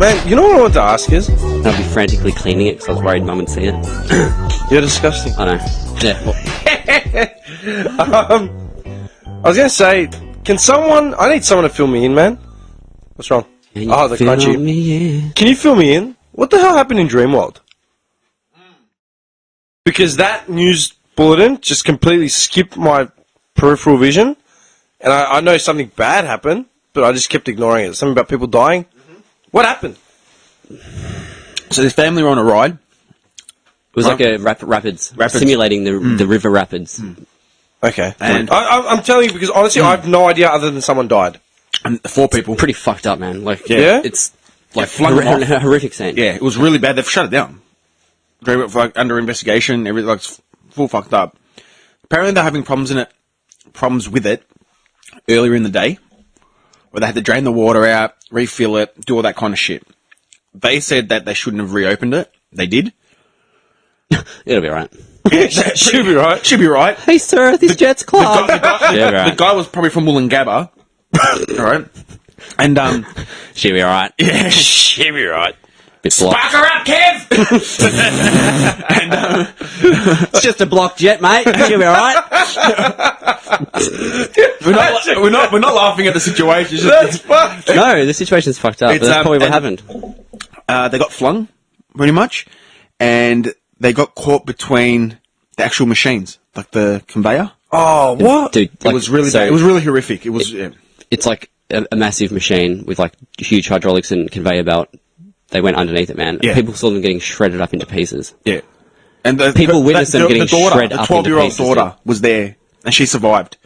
Man, you know what I want to ask is? I'd be frantically cleaning it because I was worried Mum would see it. You're disgusting. I know. Yeah. I was going to say, can someone... I need someone to fill me in, man. What's wrong? The crunchy. Can you fill me in? What the hell happened in Dreamworld? Because that news bulletin just completely skipped my peripheral vision. And I know something bad happened, but I just kept ignoring it. Something about people dying. What happened? So this family were on a ride. It was like a rapids, simulating the river rapids. Okay. And I'm telling you because honestly, I have no idea other than someone died. And 4 people. Pretty fucked up, man. Like, yeah? It's like a horrific scene. Yeah, it was really bad. They've shut it down. Like, under investigation, everything, like, it's full fucked up. Apparently they're having problems with it earlier in the day, where they had to drain the water out, refill it, do all that kind of shit. They said that they shouldn't have reopened it. They did. It'll be right. Yeah, should be right. Should be right. Hey, sir, this jet's clogged. The guy was probably from Wollongabba. Alright. And, She'll be alright. Yeah, she'll be right. Spark her up, Kev! And, it's just a blocked jet, mate. She'll be alright. we're not laughing at the situation. That's fucked. No, the situation's fucked up. But that's probably what happened. They got flung, pretty much, and they got caught between the actual machines, like the conveyor. Oh, what? Dude, It was really bad. It was really horrific. It was. It's like a massive machine with like huge hydraulics and conveyor belt. They went underneath it, man. Yeah. People saw them getting shredded up into pieces. Yeah. And People witnessed them getting shredded up into pieces. The 12-year-old daughter was there, and she survived.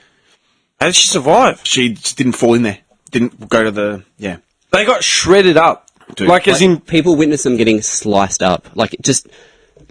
How did she survive? She just didn't fall in there. Didn't go to the... Yeah. They got shredded up. Dude. Like, as in... People witnessed them getting sliced up. Like, just...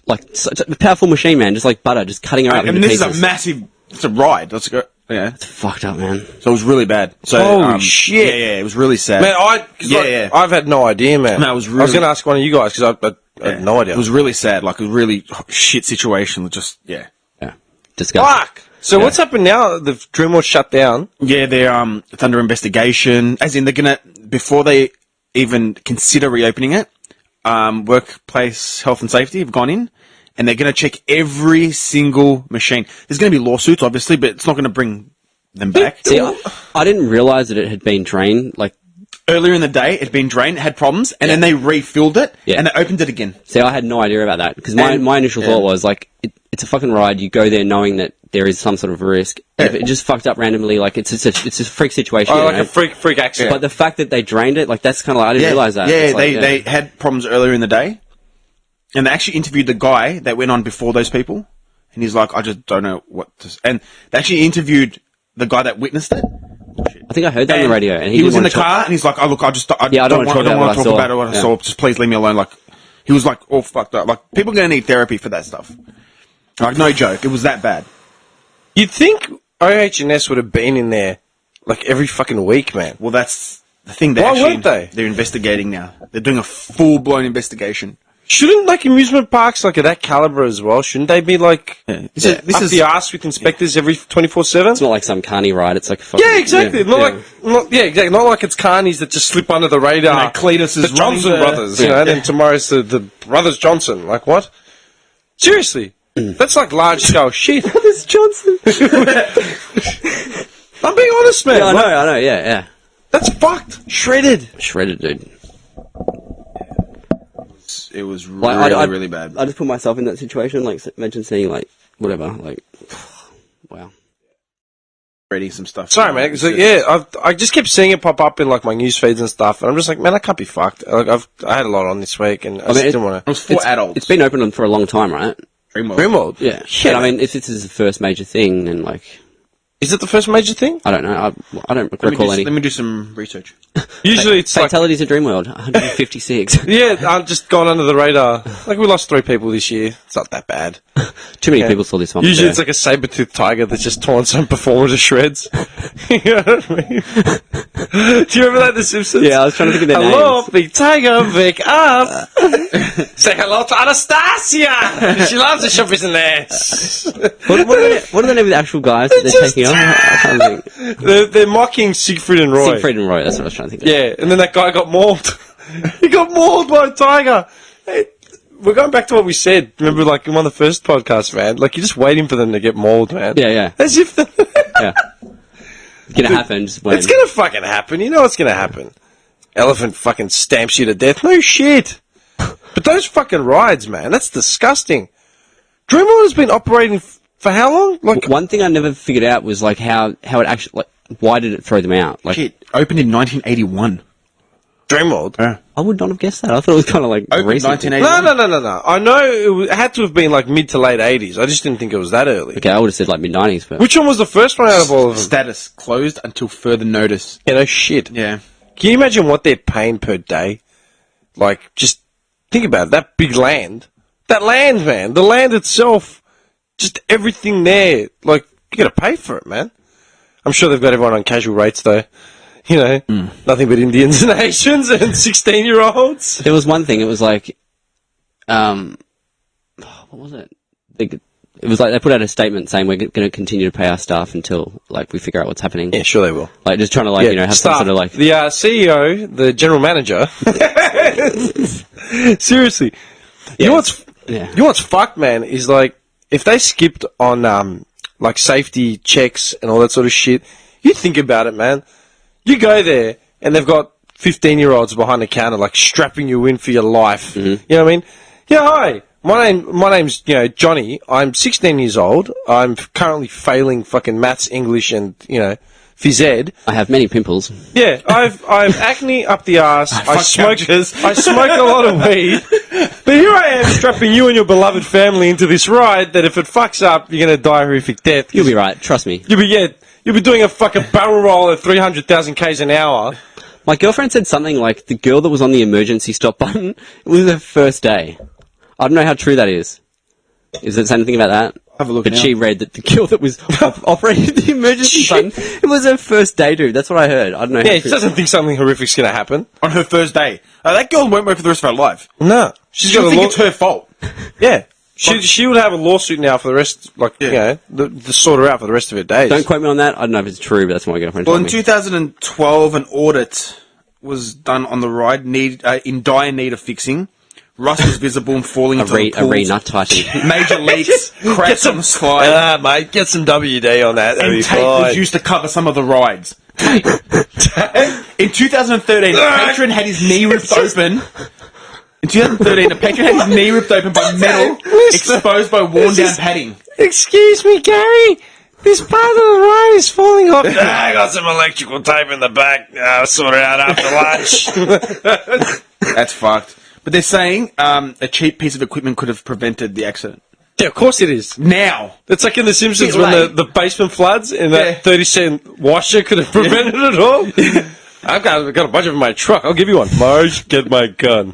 Like, such a powerful machine, man. Just like butter. Just cutting her up into pieces. And this is a massive... It's a ride. Let's go... Yeah. It's fucked up, man. So it was really bad. So, holy shit. Yeah, it was really sad. Man, I've had no idea, man. No, it was really... I was going to ask one of you guys, because I had no idea. It was really sad. Like, a really shit situation. Just, yeah. Yeah. Disgusting. Fuck! So what's happened now? The Dreamworld shut down. Yeah, they're, it's under investigation. As in, they're gonna... Before they even consider reopening it, workplace health and safety have gone in, and they're going to check every single machine. There's going to be lawsuits, obviously, but it's not going to bring them back. See, I didn't realise that it had been drained. Like, earlier in the day, it had been drained, it had problems, and then they refilled it, and they opened it again. See, I had no idea about that, because my initial thought was, like, it's a fucking ride. You go there knowing that there is some sort of risk. Yeah. If it just fucked up randomly, like, it's a freak situation. Oh, like a freak accident. But the fact that they drained it, like, that's kind of like, I didn't realise that. Yeah, they had problems earlier in the day. And they actually interviewed the guy that went on before those people. And he's like, I just don't know what to... And they actually interviewed the guy that witnessed it. I think I heard that on the radio. And he was in the car, and he's like, oh, look, I don't want to talk about what I saw. Just please leave me alone. Like, he was like, all fucked up. Like, people are going to need therapy for that stuff. Like, no joke. It was that bad. You'd think OH&S would have been in there, like, every fucking week, man. Well, that's the thing. Why weren't they? They're investigating now. They're doing a full-blown investigation. Shouldn't, like, amusement parks, like, of that caliber as well, shouldn't they be, like, This is the arse with inspectors every 24/7? It's not like some carny ride, it's like a fucking... Yeah, exactly. Exactly. Not like it's carnies that just slip under the radar. And Cletus is the Johnson brothers, you know, and then tomorrow's the Brothers Johnson. Like, what? Seriously. That's like large-scale shit. Brothers Johnson. I'm being honest, man. Yeah, I know, yeah. That's fucked. Shredded, dude. It was really, really bad. I just put myself in that situation, like, imagine seeing, like, whatever, like, wow. Reading some stuff. Sorry, man. So, I just kept seeing it pop up in, like, my news feeds and stuff, and I'm just like, man, I can't be fucked. Like, I had a lot on this week, and I just didn't want to... It was for adults. It's been open for a long time, right? Dreamworld? Yeah. Shit. But, I mean, if this is the first major thing, then, like... Is it the first major thing? I don't know. I don't recall any. Let me do some research. Usually it's like... Fatalities in Dreamworld, 156. Yeah, I've just gone under the radar. Like, we lost 3 people this year. It's not that bad. Too many people saw this one. Usually it's like a saber-toothed tiger that's just torn some performer to shreds. You know what I mean? Do you remember that, The Simpsons? Yeah, I was trying to think of their hello, names. big tiger, wake up! Say hello to Anastasia! She loves the show business! What are the name of the actual guys that they're taking on? I can't think. They're mocking Siegfried and Roy. Siegfried and Roy, that's what I was trying to think of. Yeah, and then that guy got mauled. He got mauled by a tiger. Hey, we're going back to what we said. Remember, like, in one of the first podcasts, man? Like, you're just waiting for them to get mauled, man. Yeah. As if... Yeah. It's gonna happen. Just when. It's gonna fucking happen. You know it's gonna happen. Elephant fucking stamps you to death. No shit. But those fucking rides, man, that's disgusting. Dreamworld has been operating for how long? Like, one thing I never figured out was, like, how it actually... Like, why did it throw them out? Like, Shit, opened in 1981. Dreamworld? Yeah. I would not have guessed that. I thought it was kind of like Opened recent. 1981. No. I know it had to have been like mid to late 80s. I just didn't think it was that early. Okay, I would have said like mid-90s, but... Which one was the first one out of all of them? Status closed until further notice. Yeah, no shit. Yeah. Can you imagine what they're paying per day? Like, just think about it. That big land. That land, man. The land itself. Just everything there. Like, you gotta pay for it, man. I'm sure they've got everyone on casual rates, though. You know, nothing but Indians and Asians and 16-year-olds. There was one thing, it was like... what was it? It was like they put out a statement saying we're going to continue to pay our staff until, like, we figure out what's happening. Yeah, sure they will. Like, just trying to, like, have staff. some sort of, like... The CEO, the general manager... Seriously. You know what's fucked, man, is, like, if they skipped on, like, safety checks and all that sort of shit, you think about it, man. You go there, and they've got 15-year-olds behind the counter, like, strapping you in for your life. Mm-hmm. You know what I mean? Yeah, hi. My name's, Johnny. I'm 16 years old. I'm currently failing fucking maths, English, and, phys ed. I have many pimples. Yeah, I've acne up the arse. I smoke a lot of weed. But here I am strapping you and your beloved family into this ride that if it fucks up, you're going to die a horrific death. You'll be right, trust me. You'll be doing a fucking barrel roll at 300,000 k's an hour. My girlfriend said something like the girl that was on the emergency stop button, it was her first day. I don't know how true that is. Is it saying anything about that? Have a look But now. she read that the girl that was operating the emergency button, it was her first day, dude. That's what I heard. I don't know how Yeah, she true. doesn't think something horrific's going to happen. On her first day. That girl won't wait for the rest of her life. No. She's She'll got think a it's her fault. Yeah. She would have a lawsuit now for the rest, to sort her out for the rest of her days. Don't quote me on that. I don't know if it's true, but that's what my girlfriend Well, told in me. 2012, an audit was done on the ride, in dire need of fixing. Rust was visible and falling into the A pools. re-nut typing. Major leaks, cracks on the slide, mate, get some WD on that. That'd and be tape fine. was used to cover some of the rides. In 2013, a patron had his knee ripped open. In 2013, a patron had his knee ripped open by metal exposed by worn down padding. Excuse me, Gary. This part of the ride is falling off. I got some electrical tape in the back. I'll sort it out after lunch. That's fucked. But they're saying a cheap piece of equipment could have prevented the accident. Yeah, of course it is. Now. It's like in The Simpsons Bit when late. the basement floods and that 30-cent washer could have prevented it all. I've got a bunch of them in my truck. I'll give you one. Marge, get my gun.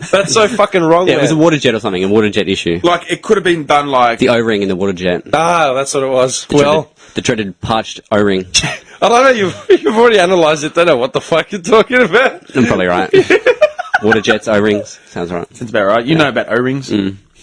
That's so fucking wrong, Yeah, man. it was a water jet or something, a water jet issue. Like, it could have been done like... The O-ring in the water jet. Ah, that's what it was. The dreaded parched O-ring. I don't know, you've already analysed it. Don't know what the fuck you're talking about. I'm probably right. Water jets, O-rings. Sounds right. That's about right. You know about O-rings.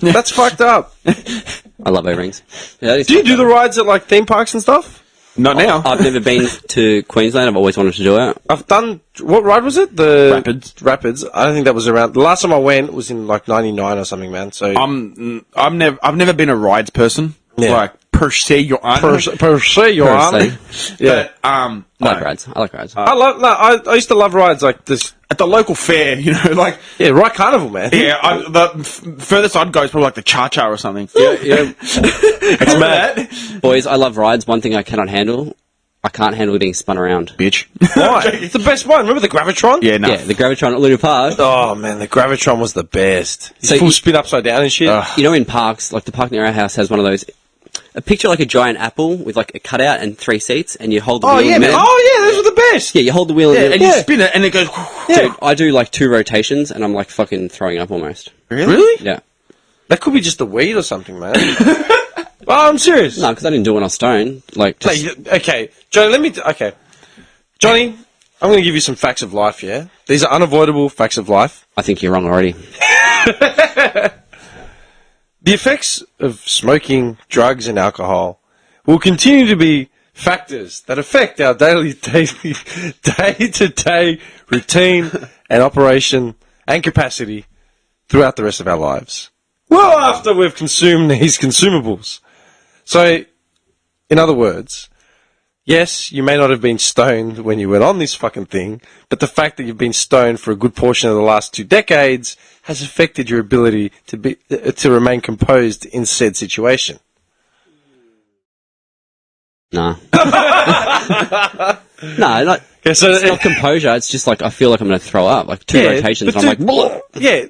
That's fucked up. I love O-rings. Yeah, that is Do you fucked do up. the rides at, like, theme parks and stuff? Not now. I've never been to Queensland. I've always wanted to do it. I've done... What ride was it? The... Rapids. I don't think that was around... The last time I went was in, like, 99 or something, man. So... I've never been a rides person. Yeah. Like, per se, your honor. per se, Your Per Honor. se. Yeah. But, I like rides. I like rides. I used to love rides like this. at the local fair, like... Yeah, right carnival, man. Yeah, the furthest I'd go is probably like the Cha-Cha or something. Yeah. It's mad. Boys, I love rides. One thing I cannot handle, I can't handle getting spun around. Bitch. Why? It's the best one. Remember the Gravitron? Yeah, no. Yeah, the Gravitron at Luna Park. Oh, man, the Gravitron was the best. So Full you- spin upside down and shit. You know, in parks, like the park near our house has one of those. A picture like a giant apple with like a cutout and 3 seats, and you hold the wheel in the man. middle. Oh, yeah, those were the best. Yeah, you hold the wheel in the And middle. you spin it, and it goes... Dude, I do like 2 rotations, and I'm like fucking throwing up almost. Really? Yeah. That could be just the weed or something, man. Oh, I'm serious. No, because I didn't do it when I was stoned. Like, just, Okay, Johnny, okay. Johnny, I'm going to give you some facts of life, yeah? These are unavoidable facts of life. I think you're wrong already. The effects of smoking, drugs, and alcohol will continue to be factors that affect our day-to-day routine and operation and capacity throughout the rest of our lives. Well, after we've consumed these consumables. So, in other words, yes, you may not have been stoned when you went on this fucking thing, but the fact that you've been stoned for a good portion of the last 2 decades has affected your ability to remain composed in said situation. No. No, it's not composure. It's just like I feel like I'm going to throw up. Like 2 rotations, I'm like, bleh. Yeah.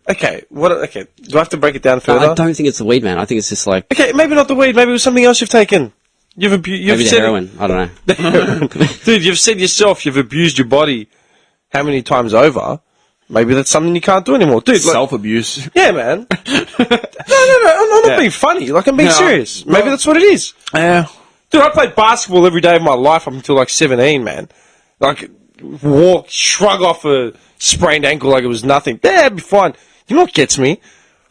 Okay. Okay. Do I have to break it down further? I don't think it's the weed, man. I think it's just like... Okay, maybe not the weed. Maybe it was something else you've taken. Maybe the heroin. I don't know. Dude, you've said yourself you've abused your body how many times over? Maybe that's something you can't do anymore. Dude, self-abuse. Yeah, man. No. I'm not being funny. Like, I'm being serious. Maybe that's what it is. Yeah. Dude, I played basketball every day of my life up until like 17, man. Like, shrug off a sprained ankle like it was nothing. Yeah, it'd be fine. You know what gets me?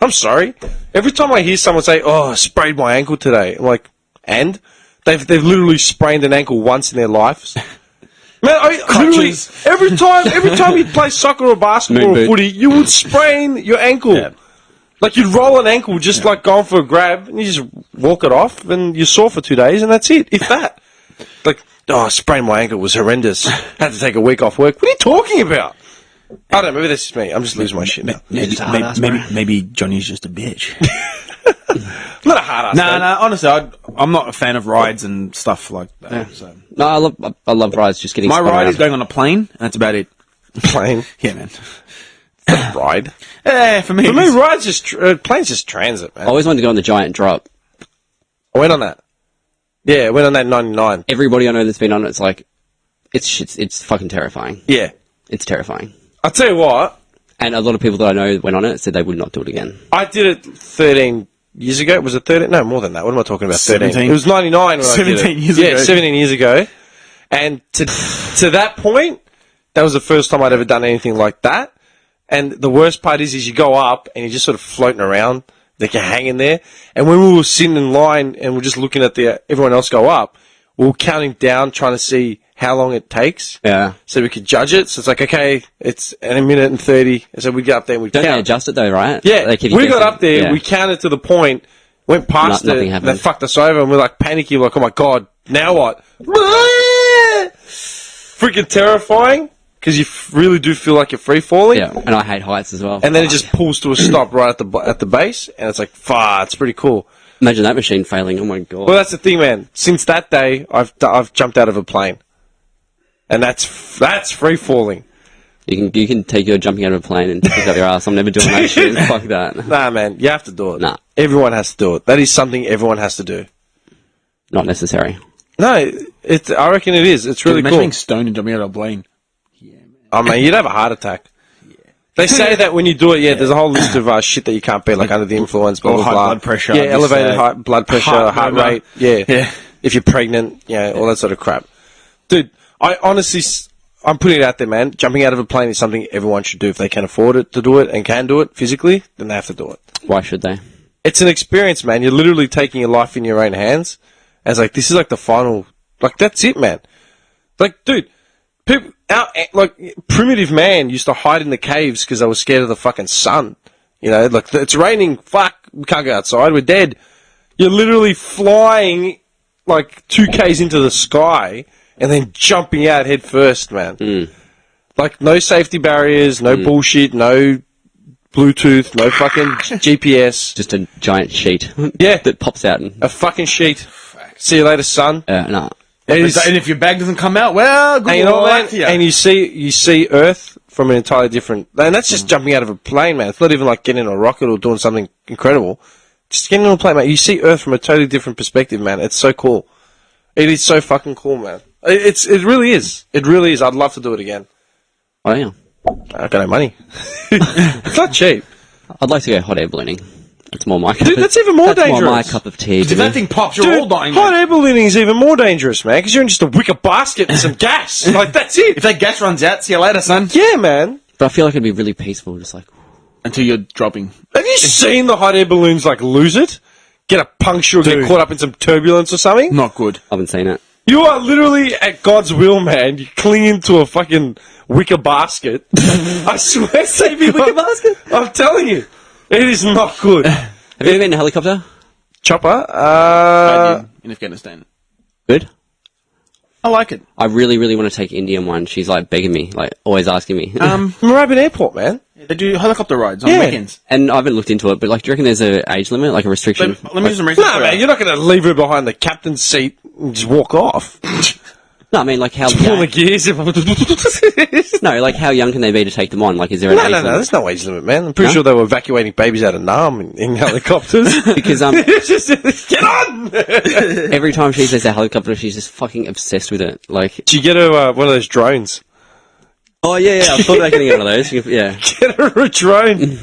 I'm sorry. Every time I hear someone say, "Oh, I sprained my ankle today," I'm like, and? They've literally sprained an ankle once in their lives. Man, literally, every time you'd play soccer or basketball or footy, you would sprain your ankle. Yeah. Like, you'd roll an ankle just like going for a grab, and you just walk it off, and you're sore for 2 days, and that's it. If that. Like, I sprained my ankle, it was horrendous. Had to take a week off work. What are you talking about? I don't know, maybe that's just me. I'm just losing my shit now. Maybe Johnny's just a bitch. I'm not a hard ass. No, honestly, I'm not a fan of rides and stuff like that. Yeah. So. No, I love rides, just getting my ride is going on a plane, and that's about it. Plane? Yeah, man. Ride? Yeah, for me, ride's just plane's just transit, man. I always wanted to go on the giant drop. I went on that. Yeah, I went on that in 99. Everybody I know that's been on it's like, it's fucking terrifying. Yeah. It's terrifying. I'll tell you what. And a lot of people that I know went on it said they would not do it again. I did it 13 years ago. Was it 13? No, more than that. What am I talking about? 13. 17. It was 99 when 17 I did it. years ago. Yeah, 17 years ago. And to that point, that was the first time I'd ever done anything like that. And the worst part is you go up and you're just sort of floating around. Like you're hanging there. And when we were sitting in line and we're just looking at everyone else go up, we were counting down trying to see how long it takes. Yeah. So we could judge it. So it's like, okay, it's in a minute and 30. So we'd get up there and we'd count. Don't they adjust it though, right? Yeah. Like we got up there, we counted to the point, went past it, nothing happened. They fucked us over, and we're like panicky, like, oh my god, now what? Freaking terrifying, because you really do feel like you're free falling. Yeah, and I hate heights as well. And then it just pulls to a stop right at the base, and it's like, it's pretty cool. Imagine that machine failing, oh my god. Well, that's the thing, man. Since that day, I've jumped out of a plane. And that's free falling. You can take your jumping out of a plane and pick up your ass. I'm never doing that shit. Fuck that. Nah, man, you have to do it. Nah. Everyone has to do it. That is something everyone has to do. Not necessary. No, I reckon it is. It's really cool. Imagine being stoned and jumping out of a plane. Yeah, man. Oh, man, you'd have a heart attack. Yeah. They say that when you do it, there's a whole list of shit that you can't be, like under the influence, blah, blah, blah. High blood pressure. Yeah, elevated high blood pressure, heart rate. Yeah. If you're pregnant, all that sort of crap. Dude, I honestly... I'm putting it out there, man. Jumping out of a plane is something everyone should do. If they can afford it to do it and can do it physically, then they have to do it. Why should they? It's an experience, man. You're literally taking your life in your own hands. As like, this is like the final, like, that's it, man. Like, dude, people, primitive man used to hide in the caves because they were scared of the fucking sun. You know, like, it's raining, fuck, we can't go outside, we're dead. You're literally flying, like, 2Ks into the sky, and then jumping out head first, man. Mm. Like, no safety barriers, no bullshit, no Bluetooth, no fucking GPS. Just a giant sheet. Yeah. That pops out. A fucking sheet. See you later, son. No. And if your bag doesn't come out, well, good luck to you. And you see Earth from an entirely different... And that's just jumping out of a plane, man. It's not even like getting in a rocket or doing something incredible. Just getting on a plane, man. You see Earth from a totally different perspective, man. It's so cool. It is so fucking cool, man. It really is. It really is. I'd love to do it again. Oh, yeah. I've got no money. It's not cheap. I'd like to go hot air ballooning. That's more my cup. Dude, that's even more dangerous. That's more my cup of tea. If that thing pops, you're all dying. Hot air ballooning is even more dangerous, man, because you're in just a wicker basket and some gas. Like, that's it. If that gas runs out, see you later, son. Yeah, man. But I feel like it'd be really peaceful, just like... Until you're dropping. Have you seen the hot air balloons, like, lose it? Get a puncture or get caught up in some turbulence or something? Not good. I haven't seen it. You are literally at God's will, man. You clinging to a fucking wicker basket. I swear. Save me, wicker basket. I'm telling you, it is not good. Have you ever been in a helicopter? Chopper? I did in Afghanistan. Good. I like it. I really, really want to take Indian one. She's like begging me, like always asking me. Moorabbin Airport, man. They do helicopter rides on Yeah. weekends. And I haven't looked into it, but like, do you reckon there's an age limit, like a restriction? Let me do some research. No, for man, you. you're not going to leave her behind the captain's seat and just walk off. No, I mean like how Pull the young, gears. no, like how young can they be to take them on? Like, is there an No, age no, limit? no, there's no age limit, man. I'm pretty No? sure they were evacuating babies out of Nam in helicopters. Because It's just, get on! every time she says a helicopter, she's just fucking obsessed with it. Like, Did you get her one of those drones? oh yeah, I thought about getting one of those. Yeah. Get her a drone.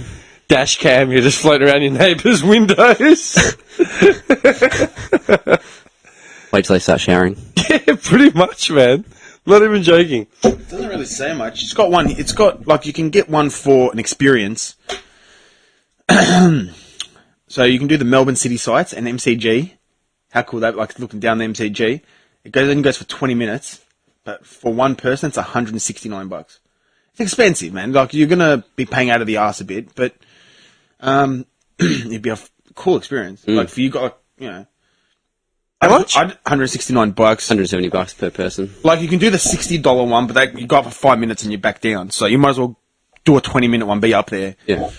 Dash cam, you're just floating around your neighbour's windows. Wait till they start showering. Yeah, pretty much, man. Not even joking. It doesn't really say much. It's got one. It's got like you can get one for an experience. So you can do the Melbourne city sites and MCG. How cool that! Like looking down the MCG. It goes for 20 minutes, but for one person, it's $169. It's expensive, man. Like you're gonna be paying out of the arse a bit, but it'd be a cool experience. Like for you, got How much? $169. $170 per person. Like you can do the $60 one, but you go up for 5 minutes and you're back down. So you might as well do a 20-minute one, be up there. Yeah.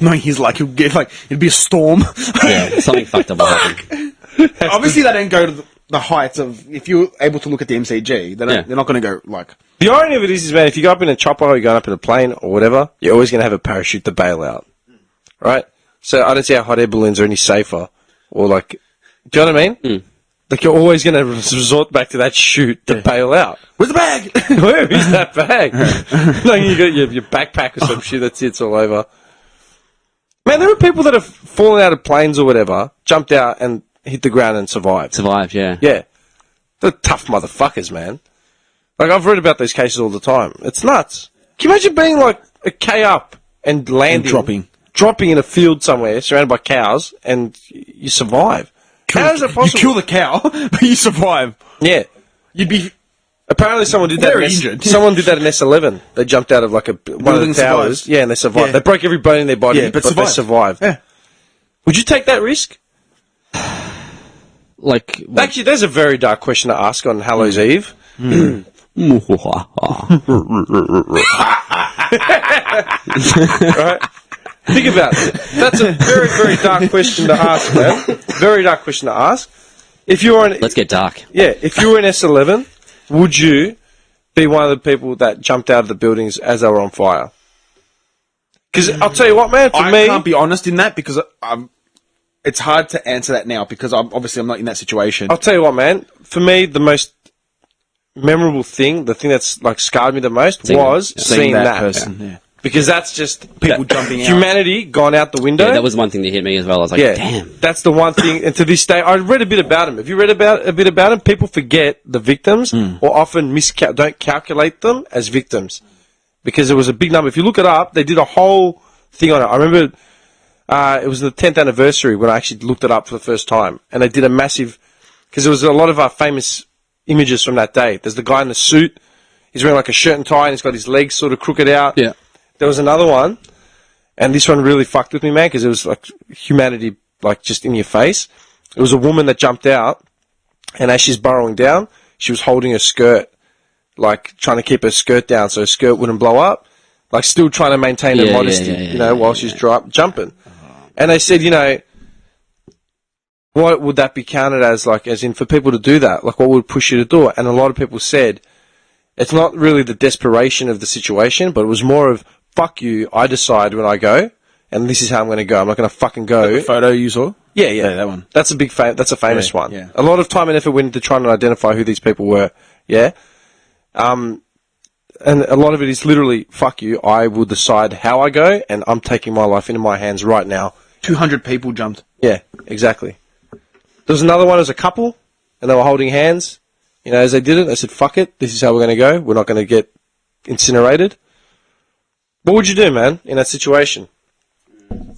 Knowing he's like, it'd be a storm. Yeah. Something fucked up will happen. Obviously, they don't go to the heights of, if you're able to look at the MCG, they're not going to go like. The irony of it is, man, if you go up in a chopper or you're going up in a plane or whatever, you're always going to have a parachute to bail out. Right? So I don't see how hot air balloons are any safer. Or like, do you know what I mean? Mm. Like you're always going to resort back to that chute to bail out. Where's the bag? Where is that bag? No, you got your backpack or some shit that sits all over. Man, there are people that have fallen out of planes or whatever, jumped out and hit the ground and survived. Survived, yeah. Yeah. They're tough motherfuckers, man. Like, I've read about those cases all the time. It's nuts. Can you imagine being like a K up and landing? Dropping in a field somewhere, surrounded by cows, and you survive. How is that possible? You kill the cow, but you survive. Yeah. You'd be. Apparently someone did that. Very injured. Someone did that in S11. They jumped out of like one of Building the towers. survived. Yeah, and they survived. Yeah. They broke every bone in their body, Yeah, but but they survived. Yeah. Would you take that risk? Like, Actually, there's a very dark question to ask on Hallows Eve. Right? Think about it. That's a very, very dark question to ask, man. Very dark question to ask. If you were in, let's get dark. yeah, if you were in S11, would you be one of the people that jumped out of the buildings as they were on fire? Because I'll tell you what, man. For I me, can't be honest in that because it's hard to answer that now because I'm not in that situation. I'll tell you what, man. For me, the most memorable thing, the thing that's like scarred me the most, was seeing that person. Yeah. Because that's just People jumping out. humanity gone out the window. Yeah, that was one thing that hit me as well. I was like, damn. That's the one thing. And to this day, I read a bit about him. Have you read a bit about him? People forget the victims or often don't calculate them as victims because it was a big number. If you look it up, they did a whole thing on it. I remember it was the 10th anniversary when I actually looked it up for the first time, and they did a massive because there was a lot of famous images from that day. There's the guy in the suit. He's wearing like a shirt and tie, and he's got his legs sort of crooked out. Yeah. There was another one, and this one really fucked with me, man, because it was like humanity, like just in your face. It was a woman that jumped out, and as she's burrowing down, she was holding her skirt, like trying to keep her skirt down so her skirt wouldn't blow up, like still trying to maintain her modesty, while she's jumping. And they said, what would that be counted as, like, as in for people to do that? Like, what would push you to do it? And a lot of people said, it's not really the desperation of the situation, but it was more of, fuck you, I decide when I go, and this is how I'm going to go. I'm not going to fucking go. The photo you saw? Yeah, that one. That's a famous one. Yeah. A lot of time and effort went into trying to identify who these people were. Yeah. And a lot of it is literally, fuck you, I will decide how I go, and I'm taking my life into my hands right now. 200 people jumped. Yeah, exactly. There was another one as a couple, and they were holding hands. As they did it, they said, fuck it, this is how we're going to go. We're not going to get incinerated. What would you do, man, in that situation?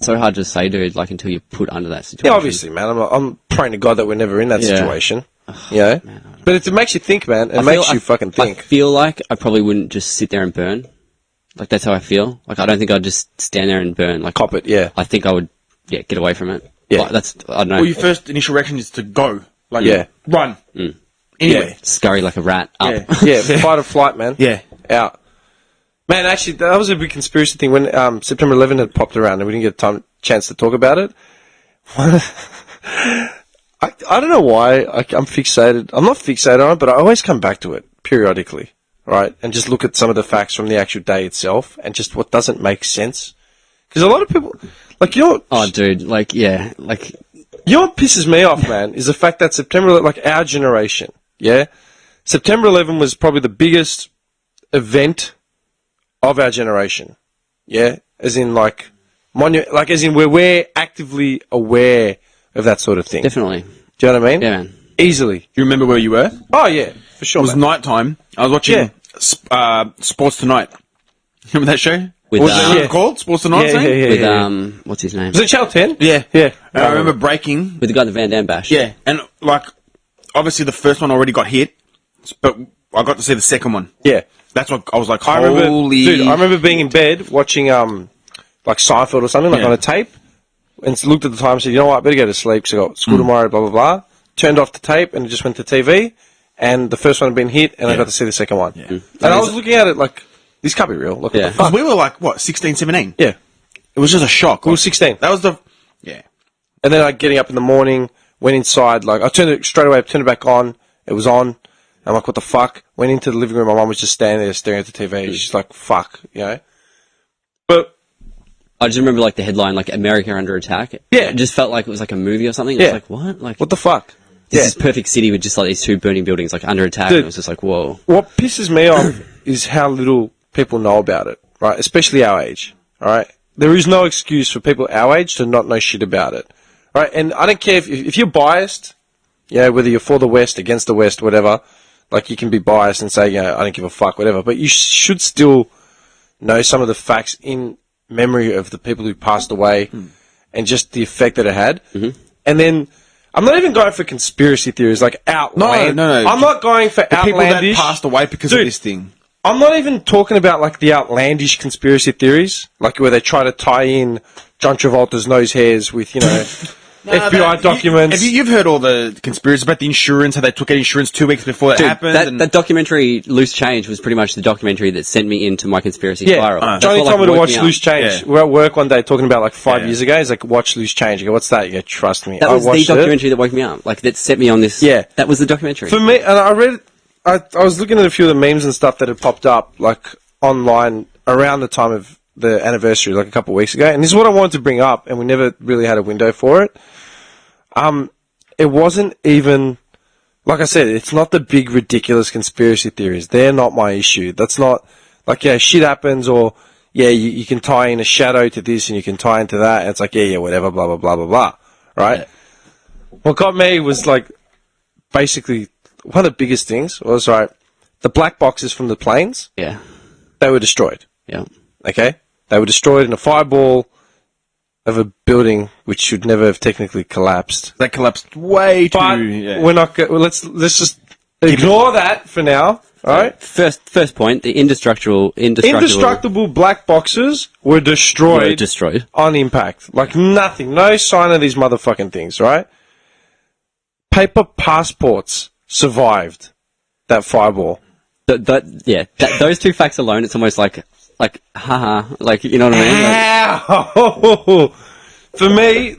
so hard to say, dude. Like until you're put under that situation. Yeah, obviously, man. I'm praying to God that we're never in that Yeah. situation. You know? But it makes you think, man. It makes you fucking think. I feel like I probably wouldn't just sit there and burn. Like that's how I feel. Like I don't think I'd just stand there and burn. Like Cop it, yeah. I think I would, get away from it. Yeah. Like, that's I don't know. Well, your first initial reaction is to go. Like, Yeah. run. Anyway. Scurry like a rat up. Yeah. Yeah, fight or flight, man. Yeah. Out. Man, actually, that was a big conspiracy thing when September 11 had popped around and we didn't get a chance to talk about it. I don't know why I'm fixated. I'm not fixated on it, but I always come back to it periodically, right? And just look at some of the facts from the actual day itself and just what doesn't make sense. Because a lot of people, like, you know what? Oh, dude, like, yeah, like... You know what pisses me off, man, is the fact that September, like, our generation, yeah? September 11 was probably the biggest event of our generation, yeah? As in, like, as in where we're actively aware of that sort of thing. Definitely. Do you know what I mean? Yeah, man. Easily. Do you remember where you were? Oh, yeah, for sure, It was man. nighttime. I was watching Sports Tonight. Remember that show? With, What was yeah. it called? Sports Tonight? Yeah, something? yeah, yeah. with, what's his name? Was it Channel 10? Yeah. Yeah. And I remember breaking. With the guy in the Van Damme bash. Yeah. And, like, obviously the first one already got hit, but I got to see the second one. Yeah. That's what I was like, I holy... remember being in bed watching, like Seinfeld or something, like Yeah. on a tape, and looked at the time and said, you know what, I better go to sleep, so I got school tomorrow, blah, blah, blah. Turned off the tape, and it just went to TV, and the first one had been hit, and I got to see the second one. Yeah. And I was looking at it like, this can't be real. Like, what the fuck? Because we were like, what, 16, 17? Yeah. It was just a shock. We were 16. That was the... Yeah. And then, like, getting up in the morning, went inside, like, I turned it straight away, turned it back on, it was on. I'm like, what the fuck? Went into the living room, my mum was just standing there staring at the TV. She's like, fuck, you know? But... I just remember, like, the headline, like, America under attack. Yeah. It just felt like it was like a movie or something. Yeah. It was like, what? Like, what the fuck? this is perfect city with just, like, these two burning buildings, like, under attack. Dude. And it was just like, whoa. What pisses me off is how little people know about it, right? Especially our age, all right? There is no excuse for people our age to not know shit about it, right? And I don't care if you're biased, you know, whether you're for the West, against the West, whatever, like you can be biased and say, you know, I don't give a fuck, whatever, but you should still know some of the facts in memory of the people who passed away and just the effect that it had. And then, I'm not even going for conspiracy theories, like outlandish. No. I'm not going for The people outlandish. that passed away because of this thing. I'm not even talking about like the outlandish conspiracy theories, like where they try to tie in John Travolta's nose hairs with, you know, FBI documents. You've heard all the conspiracies about the insurance, how they took out insurance 2 weeks before that happened. That documentary, Loose Change, was pretty much the documentary that sent me into my conspiracy spiral. That's Johnny what, told me to woke watch up. Loose Change. Yeah. We were at work one day talking about like 5 years ago. He's like, watch Loose Change. I go, what's that? You go, trust me. That I was the watched it. documentary that woke me up. Like, that set me on this. Yeah. That was the documentary. For me, and I read, I was looking at a few of the memes and stuff that had popped up, like, online around the time of the anniversary, like a couple of weeks ago. And this is what I wanted to bring up, and we never really had a window for it. It wasn't even, like I said, it's not the big, ridiculous conspiracy theories. They're not my issue. That's not, like, yeah, shit happens, or, yeah, you can tie in a shadow to this, and you can tie into that, and it's like, yeah, whatever, blah, blah, blah, blah, blah, right? Yeah. What got me was, like, basically, one of the biggest things was, right, the black boxes from the planes, Yeah. they were destroyed, Yeah. okay? They were destroyed in a fireball of a building which should never have technically collapsed. That collapsed way too... But Yeah. we're not. Let's just ignore that for now. All right. First point: the indestructible Black boxes were destroyed. On impact. Like nothing. No sign of these motherfucking things. Right. Paper passports survived that fireball. Those two facts alone, it's almost like, haha, like, you know what I mean? Like, Ow! For me,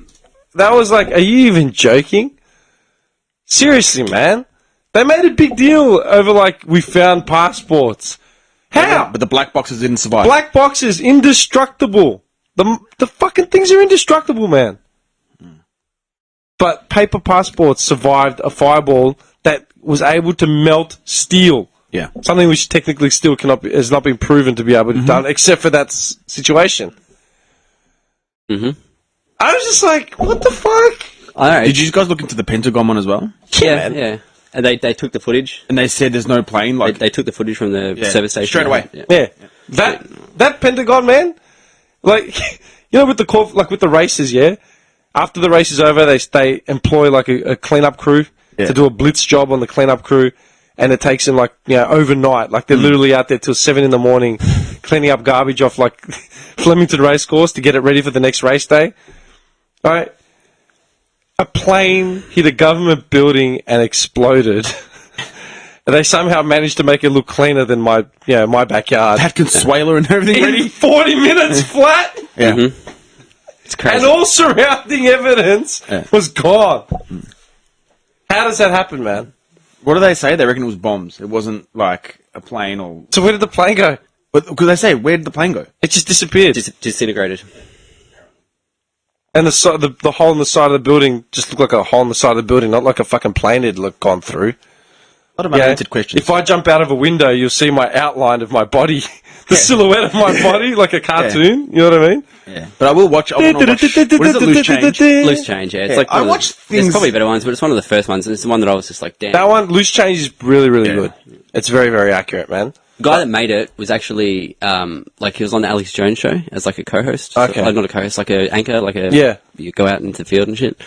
that was like, are you even joking? Seriously, man. They made a big deal over, like, we found passports. How? But the black boxes didn't survive. Black boxes, indestructible. The fucking things are indestructible, man. But paper passports survived a fireball that was able to melt steel. Yeah. Something which technically still has not been proven to be able to be done, except for that situation. Mm-hmm. I was just like, what the fuck? I don't know. Did you guys look into the Pentagon one as well? Yeah. And they took the footage. And they said there's no plane. Like They took the footage from the service station. Straight away. Yeah. That Pentagon, man, like, You know, with the races, yeah. After the race is over, they employ like a cleanup crew to do a blitz job on the cleanup crew, and it takes them like overnight. Like they're literally out there till 7 a.m. cleaning up garbage off like Flemington Racecourse to get it ready for the next race day. All right. A plane hit a government building and exploded. And they somehow managed to make it look cleaner than my backyard. Had consuela and everything ready. In 40 minutes flat. Yeah. Mm-hmm. It's crazy. And all surrounding evidence was gone. How does that happen, man? What do they say? They reckon it was bombs. It wasn't like a plane or... So where did the plane go? Because they say, where did the plane go? It just disappeared. Disintegrated. And the hole in the side of the building just looked like a hole in the side of the building, not like a fucking plane had gone through. A lot of unanswered questions. If I jump out of a window, you'll see my outline of my body, the silhouette of my body, like a cartoon. You know what I mean? Yeah. But I will watch... what is it, Loose Change? Loose Change, yeah. It's like I watch things... There's probably better ones, but it's one of the first ones, and it's the one that I was just like, damn. That one, Loose Change, is really, really good. It's very, very accurate, man. The guy that made it was actually, like, he was on the Alex Jones show as, like, a co-host. Okay. So, not a co-host, like a anchor, like a... Yeah. You go out into the field and shit.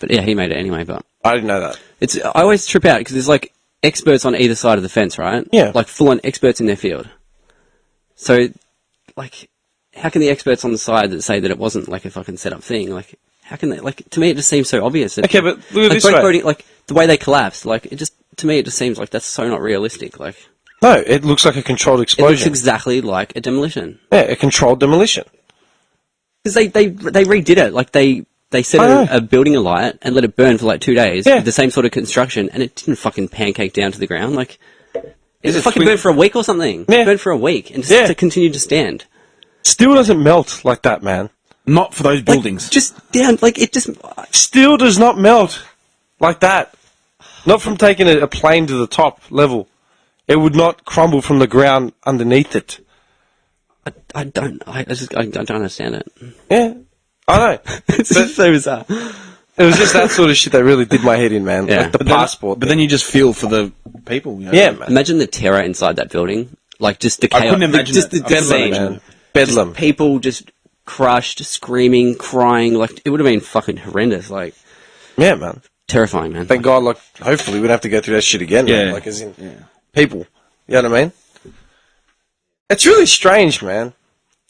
But, yeah, he made it anyway, but... I didn't know that. I always trip out, because there's, like, experts on either side of the fence, right? Yeah. Like, full-on experts in their field. So, like, how can the experts on the side that say that it wasn't, like, a fucking set-up thing, like, how can they... Like, to me, it just seems so obvious. Okay, but look at like, this way. Like, the way they collapsed, like, it just... To me, it just seems like that's so not realistic, like... No, it looks like a controlled It explosion. looks exactly like a demolition. Yeah, a controlled demolition. Because they redid it. Like, they set a building alight and let it burn for, like, 2 days. Yeah. With the same sort of construction, and it didn't fucking pancake down to the ground. Like, it it fucking burned for a week or something. Yeah. It burned for a week, and just to continue to stand. Steel doesn't melt like that, man. Not for those buildings. Just down, like, it just... Steel does not melt like that. Not from taking a plane to the top level. It would not crumble from the ground underneath it. I don't understand it. Yeah, I know. It's just so bizarre. It was just that sort of shit that really did my head in, man. Yeah. Like the passport. But then you just feel for the people. You know? Yeah, man. Imagine the terror inside that building. Like, just the chaos. I couldn't imagine just it. the I couldn't scene. man. Bedlam. Just people just crushed, screaming, crying. Like, it would have been fucking horrendous. Like, Yeah, man. terrifying, man. Thank God, like, hopefully we don't have to go through that shit again, man. Yeah. Like, as in, people. You know what I mean? It's really strange, man.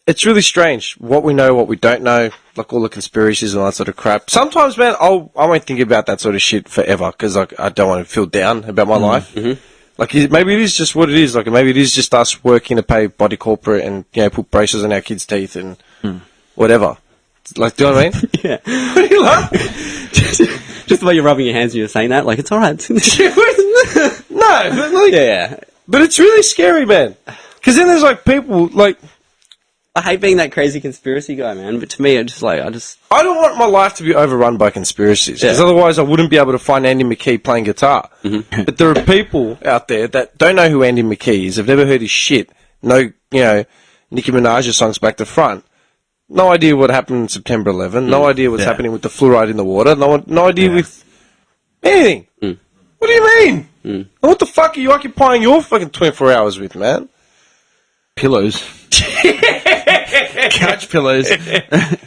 It's really strange. What we know, what we don't know, like all the conspiracies and all that sort of crap. Sometimes, man, I won't think about that sort of shit forever, because like, I don't want to feel down about my life. Mm-hmm. Like, maybe it is just what it is. Like, maybe it is just us working to pay body corporate and, put braces on our kids' teeth and whatever. Like, do you know what I mean? Yeah. What do you laugh? Just the way you're rubbing your hands and you're saying that, like, it's alright. No, but like, Yeah. but it's really scary, man. Because then there's like people like, I hate being that crazy conspiracy guy, man, but to me, it's just like, I don't want my life to be overrun by conspiracies, because Yeah. otherwise I wouldn't be able to find Andy McKee playing guitar. Mm-hmm. But there are people out there that don't know who Andy McKee is, have never heard his shit, no, Nicki Minaj's songs back to front. No idea what happened on September 11. No idea what's happening with the fluoride in the water. No idea with anything. What do you mean? And what the fuck are you occupying your fucking 24 hours with, man? Pillows. Couch pillows.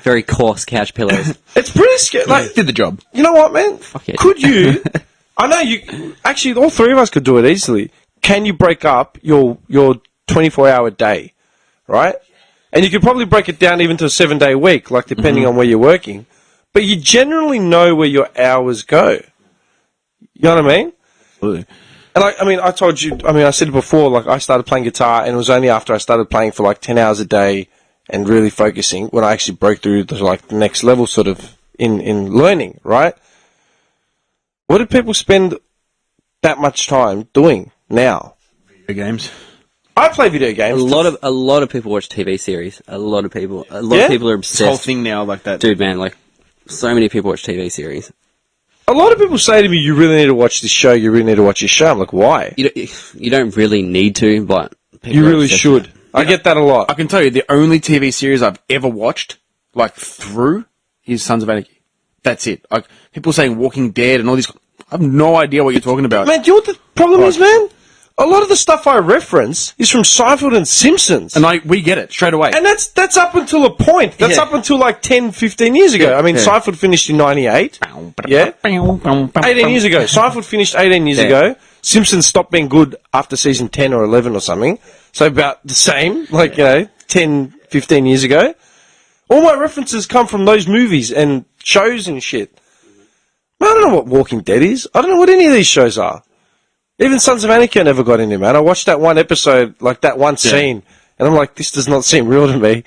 very coarse couch pillows. It's pretty scary. Like, Did the job. you know what, man? Fuck it. Could you? I know you. Actually, all three of us could do it easily. Can you break up your 24-hour day, right? And you could probably break it down even to a 7-day week, like depending on where you're working. But you generally know where your hours go. You know what I mean? Absolutely. And I said it before, like I started playing guitar, and it was only after I started playing for like 10 hours a day and really focusing when I actually broke through the like next level sort of in learning, right? What do people spend that much time doing now? Video games. I play video games. A lot of people watch TV series. A lot of people are obsessed. This whole thing now like that. Dude, man, like, so many people watch TV series. A lot of people say to me, you really need to watch this show, you really need to watch this show. I'm like, why? You don't really need to, but people You are really obsessed should. with it. I get that a lot. I can tell you the only TV series I've ever watched, like through, is Sons of Anarchy. That's it. Like people saying Walking Dead and all these. I have no idea what you're talking about. Man, do you know what the problem is, man? a lot of the stuff I reference is from Seinfeld and Simpsons. And we get it straight away. And that's up until a point. That's up until like 10, 15 years ago. I mean, Seinfeld finished in 98. Yeah? 18 years ago. Seinfeld finished 18 years ago. Simpsons stopped being good after season 10 or 11 or something. So about the same, 10, 15 years ago. All my references come from those movies and shows and shit. Man, I don't know what Walking Dead is. I don't know what any of these shows are. Even Sons of Anarchy I never got into, man. I watched that one episode, like that one scene, and I'm like, this does not seem real to me.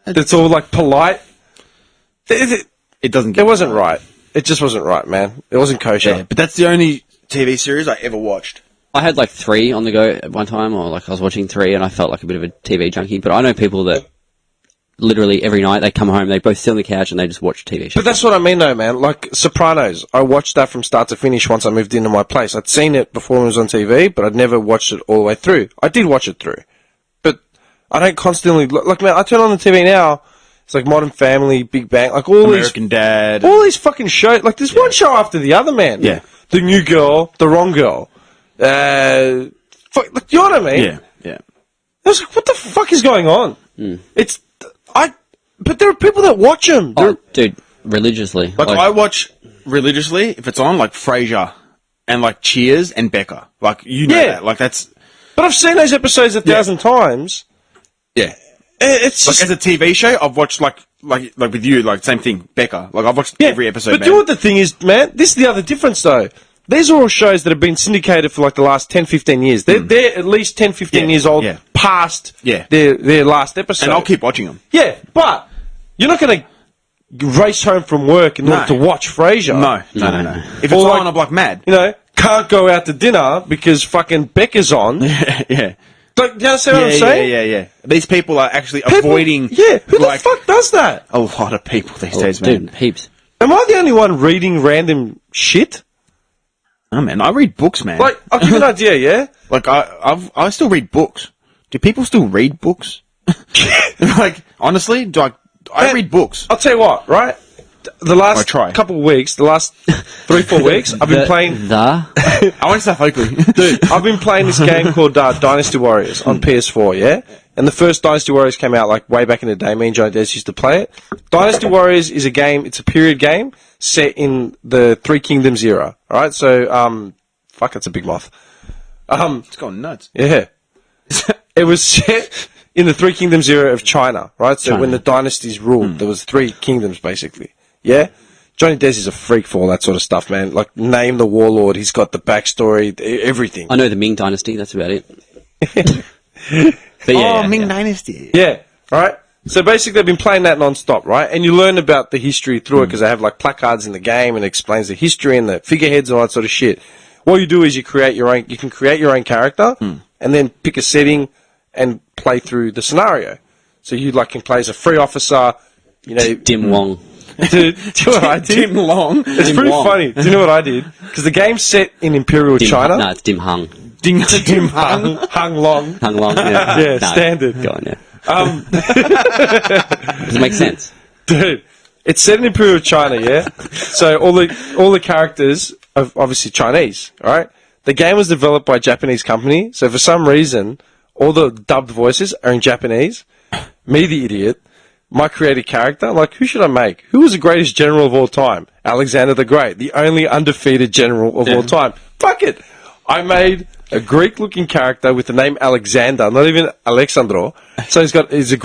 It's all like polite. It doesn't get It wasn't right. It just wasn't right, man. It wasn't kosher. Yeah, but that's the only TV series I ever watched. I had like 3 on the go at one time, or like I was watching 3 and I felt like a bit of a TV junkie, but I know people that literally every night they come home, they both sit on the couch and they just watch TV shows. But that's what I mean though, man. Like Sopranos, I watched that from start to finish once I moved into my place. I'd seen it before it was on TV, but I'd never watched it all the way through. I did watch it through. But I don't constantly, like man, I turn on the TV now, it's like Modern Family, Big Bang, like all American Dad. All these fucking shows, like there's one show after the other, man. Yeah. The New Girl, The Wrong Girl. Fuck, like, you know what I mean? Yeah. I was like, what the fuck is going on? But there are people that watch them. Oh, dude, religiously. Like I watch religiously if it's on, like Frasier and like Cheers and Becca. Like you know that. Like that's. But I've seen those episodes 1,000 times. Yeah. It's Like just, as a TV show, I've watched like with you, like same thing, Becca. Like I've watched every episode. But man. you know what the thing is, man? This is the other difference, though. These are all shows that have been syndicated for like the last 10, 15 years. They're at least 10, 15 years old past their last episode. And I'll keep watching them. Yeah, but you're not going to race home from work in order to watch Frasier. No. If it's on, I'm like mad. You know, can't go out to dinner because fucking Becca's on. Yeah. Like, do you understand what I'm saying? Yeah. These people are actually avoiding. Yeah, who the fuck does that? A lot of people these days, man. Dude, heaps. Am I the only one reading random shit? Oh man, I read books, man. Like, I'll give you an idea, yeah? Like I still read books. Do people still read books? Like honestly, I read books. I'll tell you what, right? The last try. couple of weeks, the last 3-4 weeks, I've been playing. I want to South Oakley. Dude, I've been playing this game called Dynasty Warriors on PS4, yeah? And the first Dynasty Warriors came out like way back in the day. Me and Johnny Des used to play it. Dynasty Warriors is a game, it's a period game set in the Three Kingdoms era, alright? So, fuck, that's a big moth. It's gone nuts. Yeah. It was set in the Three Kingdoms era of China, right? So when the dynasties ruled, there was 3 kingdoms basically. Yeah? Johnny Des is a freak for all that sort of stuff, man. Like, name the warlord, he's got the backstory, everything. I know the Ming Dynasty, that's about it. But yeah, Ming Dynasty. Yeah, right? So basically, I've been playing that non-stop, right? And you learn about the history through it because they have, like, placards in the game and it explains the history and the figureheads and all that sort of shit. What you do is you can create your own character and then pick a setting and play through the scenario. So you, like, can play as a free officer, you know... Dim Wong. Do you know what I did? Dim Long. It's Dim pretty Wong. funny. Do you know what I did? Because the game's set in Imperial China. No, it's Dim Hung. Dim Hung. Hung Long. Hung Long, yeah. Yeah, No, standard. Go on, yeah. Does it make sense? Dude, it's set in Imperial China, yeah? So all the characters are obviously Chinese, alright? The game was developed by a Japanese company, so for some reason, all the dubbed voices are in Japanese. Me, the idiot, my created character, I'm like, who should I make? Who was the greatest general of all time? Alexander the Great, the only undefeated general of all time. Fuck it! I made a Greek-looking character with the name Alexander, not even Alexandro. So he's a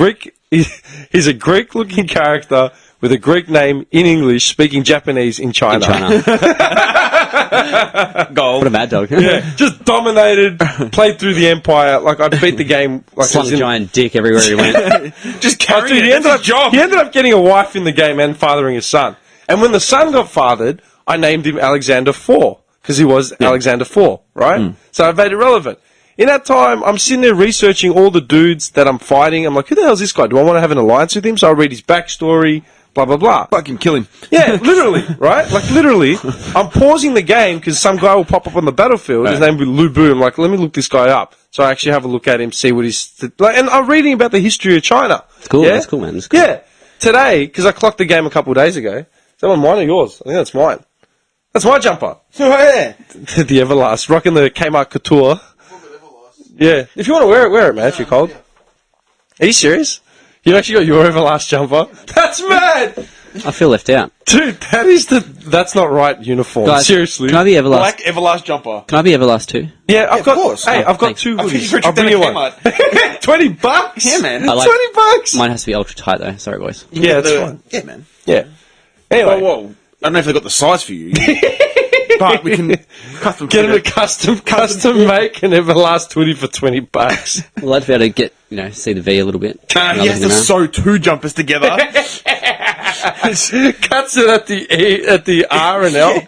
Greek-looking character with a Greek name in English, speaking Japanese in China. Gold. What a mad dog. Yeah, just dominated, played through the empire. Like, I beat the game. Like, Slung a giant dick everywhere he went. Just carrying he ended up getting a wife in the game and fathering his son. And when the son got fathered, I named him Alexander IV. Because he was Alexander IV, right? So I made it relevant. In that time, I'm sitting there researching all the dudes that I'm fighting. I'm like, who the hell is this guy? Do I want to have an alliance with him? So I read his backstory, blah, blah, blah. Fucking kill him. Yeah, literally, right? Like, literally, I'm pausing the game because some guy will pop up on the battlefield. His name will be Lu Bu. I'm like, let me look this guy up. So I actually have a look at him, see what he's... and I'm reading about the history of China. It's cool, yeah? that's cool, man. That's cool. Yeah. Today, because I clocked the game a couple of days ago. Is that one mine or yours? I think that's mine. That's my jumper. Yeah. The Everlast. Rocking the Kmart Couture. Yeah. If you want to wear it, man, if you're cold. Are you serious? You actually got your Everlast jumper? That's mad! I feel left out. Dude, that's not right uniform. Guys, Seriously. Can I be Everlast? Black Everlast jumper. Can I be Everlast too? Yeah, I've got. of course. Hey, I've got thanks. 2 I think hoodies. you're I'll bring you one. Kmart. $20. Yeah, man. I like- $20. Mine has to be ultra tight though. Sorry, boys. Yeah, that's fine. Yeah, man. Yeah. Anyway, Whoa. I don't know if they got the size for you. But we can custom get him fit a it. custom make an Everlast hoodie for $20. I'd like to be able to get, see the V a little bit. Nah, he has to sew 2 jumpers together. Cuts it at the R and L.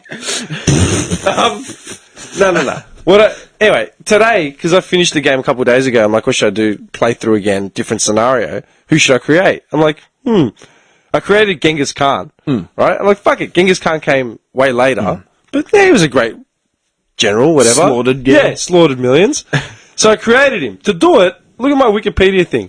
No. Anyway, today, because I finished the game a couple of days ago, I'm like, what should I do? Play through again, different scenario. Who should I create? I'm like, I created Genghis Khan, right? I'm like, fuck it. Genghis Khan came way later, but yeah, he was a great general, whatever. Slaughtered, yeah. Slaughtered millions. So I created him. To do it, look at my Wikipedia thing.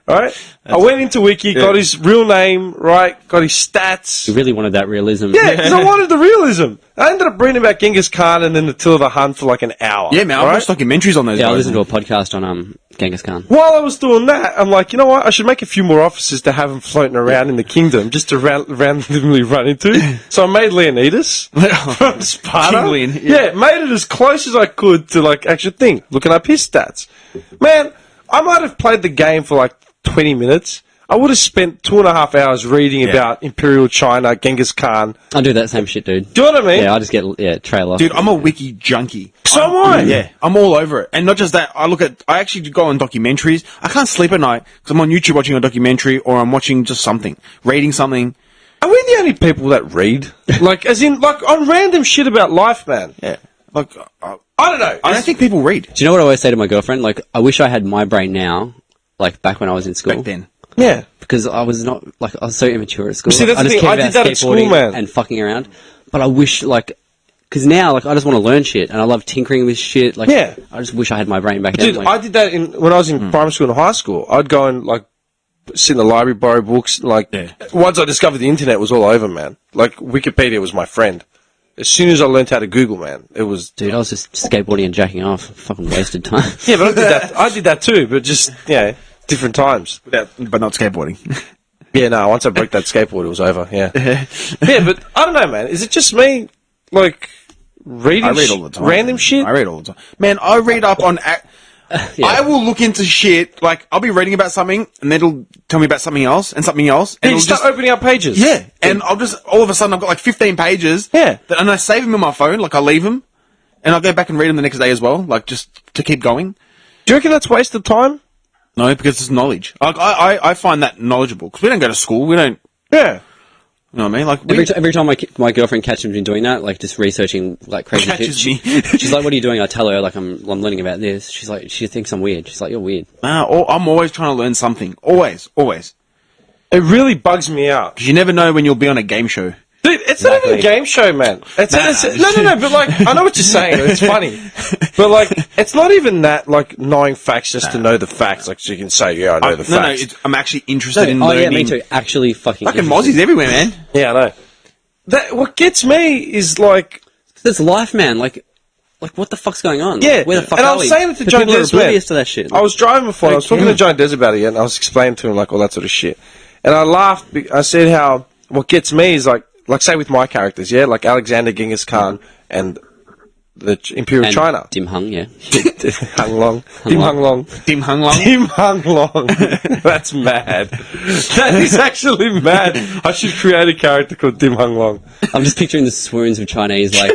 Right? I went into Wiki, got his real name, right? Got his stats. You really wanted that realism. Yeah, because I wanted the realism. I ended up reading about Genghis Khan and then Attila the Hun for like an hour. Yeah, man. I watched documentaries on those Yeah, I guys. listened to a podcast on Genghis Khan. While I was doing that, I'm like, you know what? I should make a few more officers to have them floating around in the kingdom just to randomly run into. So I made Leonidas from Sparta. King Leon, yeah, made it as close as I could to like actual thing, looking up his stats. Man, I might have played the game for like 20 minutes. I would have spent 2.5 hours reading about Imperial China, Genghis Khan. I do that same shit, dude. Do you know what I mean? Yeah, I just get trail off. Dude, I'm a wiki junkie. So am I. Yeah, I'm all over it. And not just that, I actually go on documentaries. I can't sleep at night because I'm on YouTube watching a documentary or I'm watching just something, reading something. Are we the only people that read? Like, as in, like, on random shit about life, man? Yeah. Like, I don't know. I don't think people read. Do you know what I always say to my girlfriend? Like, I wish I had my brain now, like back when I was in school. Back then. Yeah. Because I was not, like, I was so immature at school. See, that's I the just thing, cared I about did that at school, skateboarding man. and fucking around. But I wish, like, because now, like, I just want to learn shit, and I love tinkering with shit. Like, Yeah. I just wish I had my brain back then. Dude, Like, I did that when I was in primary school and high school. I'd go and, like, sit in the library, borrow books. Like, once I discovered the internet, it was all over, man. Like, Wikipedia was my friend. As soon as I learned how to Google, man, it was... dude, I was just skateboarding and jacking off. Fucking wasted time. Yeah, but I did that too, but just, different times. But not skateboarding. Yeah, no, once I broke that skateboard, it was over, yeah. Yeah, but I don't know, man. Is it just me, like, reading I read all the time. random shit? I read all the time. Man, I read up on... I will look into shit, like, I'll be reading about something, and then it'll tell me about something else, and something else. And Yeah, you it'll start opening up pages. Yeah, and I'll just, all of a sudden, I've got like 15 pages. Yeah. And I save them in my phone, like I leave them, and I'll go back and read them the next day as well, like just to keep going. Do you reckon that's wasted time? No, because it's knowledge. Like, I find that knowledgeable, because we don't go to school, we don't, Yeah. you know what I mean? Like, Every time my girlfriend catches me doing that, like just researching like crazy shit, Catches me. she's like, "What are you doing?" I tell her like I'm learning about this. She's like, she thinks I'm weird. She's like, "You're weird." I'm always trying to learn something. Always. Because It really bugs me out. you never know when you'll be on a game show. Dude, it's not even a game show, man. No, but like, I know what you're saying. It's funny. But like, it's not even that, like, knowing facts just to know the facts. Like, so you can say, yeah, I know the facts. I'm actually interested in Oh learning. yeah, me too. Actually, fucking Mozzie's everywhere, man. Yeah, I know. What gets me is like... It's life, man. Like what the fuck's going on? Yeah, Where the fuck and I are was we? saying it to But John people are Des, man. oblivious to that shit. I was driving before, and I was talking to John Des about it, and I was explaining to him, like, all that sort of shit. And I laughed. I said how, what gets me is like say with my characters, yeah? Like Alexander, Genghis Khan, and the Imperial And China. Dim Hung, yeah. Hung Long. Dim Hung Long. Tim Hung Long. Dim Hung Long. That's mad. That is actually mad. I should create a character called Dim Hung Long. I'm just picturing the swoons of Chinese, like,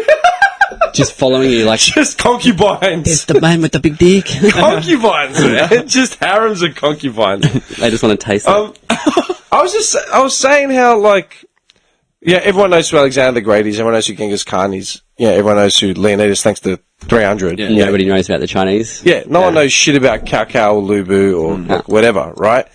just following you, like, Just concubines. it's the man with the big dick. Concubines, man. Just harems and concubines. They just want to taste it. I was saying how, like, yeah, everyone knows who Alexander the Great is, everyone knows who Genghis Khan is, yeah, everyone knows who Leonidas thanks to 300. Yeah, nobody knows about the Chinese. Yeah, no one knows shit about Cao Cao or Lubu or like, whatever, right?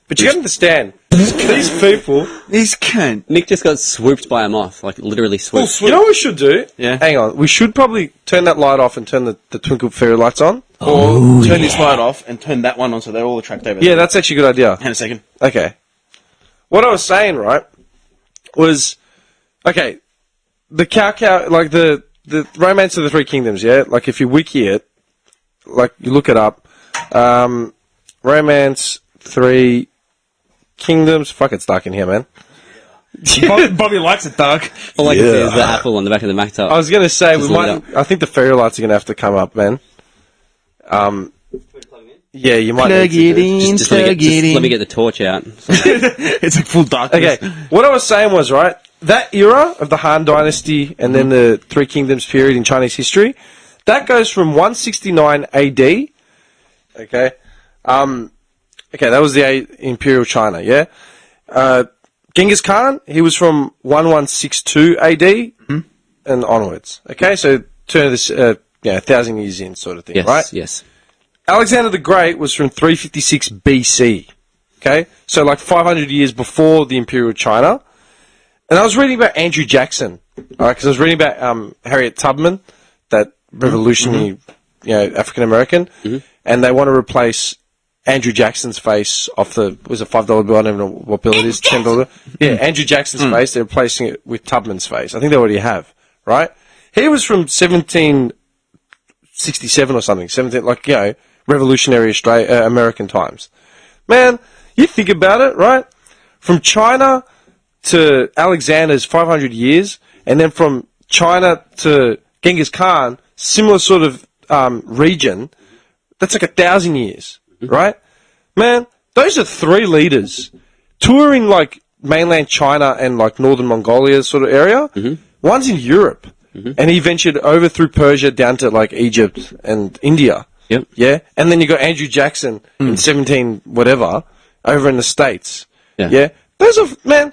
But you gotta understand, these people... These cunt. Nick just got swooped by a moth, like literally swooped. You know what we should do? Yeah. Hang on, we should probably turn that light off and turn the twinkle fairy lights on. Or turn this light off and turn that one on so they're all attracted over there. Yeah, that's actually a good idea. Hang on a second. Okay. What I was saying, right, was, okay, the Cao Cao, like the Romance of the Three Kingdoms, yeah? Like if you wiki it, like, you look it up. Romance, 3 Kingdoms. Fuck, it's dark in here, man. Bobby likes it dark. All I can see is the apple on the back of the Mac top. I was going to say, Just we lit might. up. I think the fairy lights are going to have to come up, man. Yeah, you might Plug need to it in. Just let me get the torch out. It's like full darkness. Okay, what I was saying was, right, that era of the Han Dynasty and then the Three Kingdoms period in Chinese history, that goes from 169 AD, okay, that was the Imperial China, yeah? Genghis Khan, he was from 1162 AD and onwards, okay? So, turn of this, 1,000 years in sort of thing, Yes, right? yes. Alexander the Great was from 356 BC, okay? So, like 500 years before the Imperial China. And I was reading about Andrew Jackson, all right, because I was reading about Harriet Tubman, that revolutionary, African-American, and they want to replace Andrew Jackson's face off the, was it $5 bill? I don't even know what bill it is, $10. Yeah, Andrew Jackson's face, they're replacing it with Tubman's face. I think they already have, right? He was from 1767 or something, revolutionary American times. Man, you think about it, right? From China to Alexander's 500 years, and then from China to Genghis Khan, similar sort of region, that's like 1,000 years, right? Man, those are 3 leaders touring like mainland China and like northern Mongolia sort of area. One's in Europe, and he ventured over through Persia down to like Egypt and India. Yep. Yeah, and then you got Andrew Jackson in 17 whatever over in the States. Yeah. Those are, man,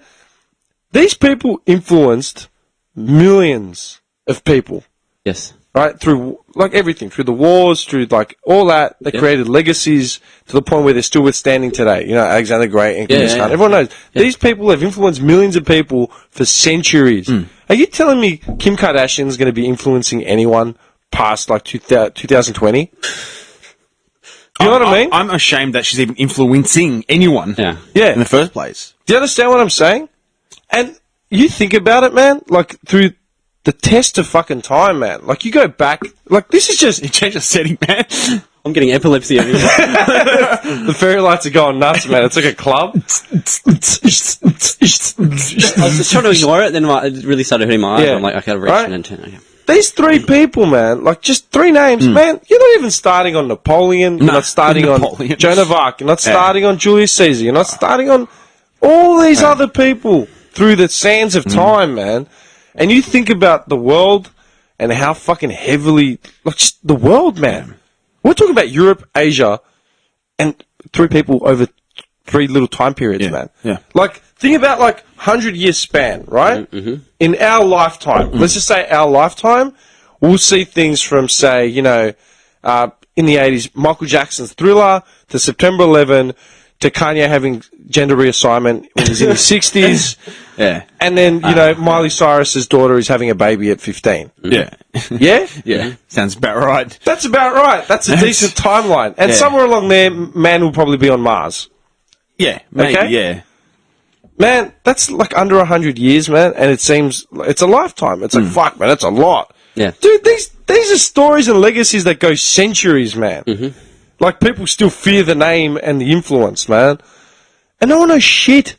these people influenced millions of people, Yes. right? Through like everything, through the wars, through like all that. They created legacies to the point where they're still withstanding today. You know, Alexander the Great and Genghis Khan. Everyone knows these people have influenced millions of people for centuries. Are you telling me Kim Kardashian is going to be influencing anyone past like 2020? You know what I mean? I'm ashamed that she's even influencing anyone. Yeah. In the first place. Do you understand what I'm saying? And you think about it, man, like through the test of fucking time, man. Like you go back, like this is just... You change the setting, man. I'm getting epilepsy over here. The fairy lights are going nuts, man. It's like a club. I was just trying to ignore it, then it really started hurting my eyes. Yeah. I'm like, okay, I'll reach Right? and turn. Okay. These 3 people, man, like just 3 names, man. You're not even starting on Napoleon. You're not starting on Napoleon. Joan of Arc. You're not starting on Julius Caesar. You're not starting on all these other people through the sands of time, man. And you think about the world and how fucking heavily, like just the world, man. We're talking about Europe, Asia, and 3 people over 3 little time periods, man. Yeah. Like, think about like 100-year span, right? In our lifetime, let's just say our lifetime, we'll see things from, say, in the 80s, Michael Jackson's Thriller to September 11 to Kanye having gender reassignment when he's in his 60s. Yeah. And then, Miley Cyrus's daughter is having a baby at 15. Yeah. Yeah? Yeah. Sounds about right. That's about right. That's a decent timeline. And somewhere along there, man will probably be on Mars. Yeah. Maybe, Okay. yeah. Man, that's like under 100 years, man, and it seems it's a lifetime. It's like, fuck, man, that's a lot. Yeah. Dude, these are stories and legacies that go centuries, man. Like, people still fear the name and the influence, man. And no one knows shit.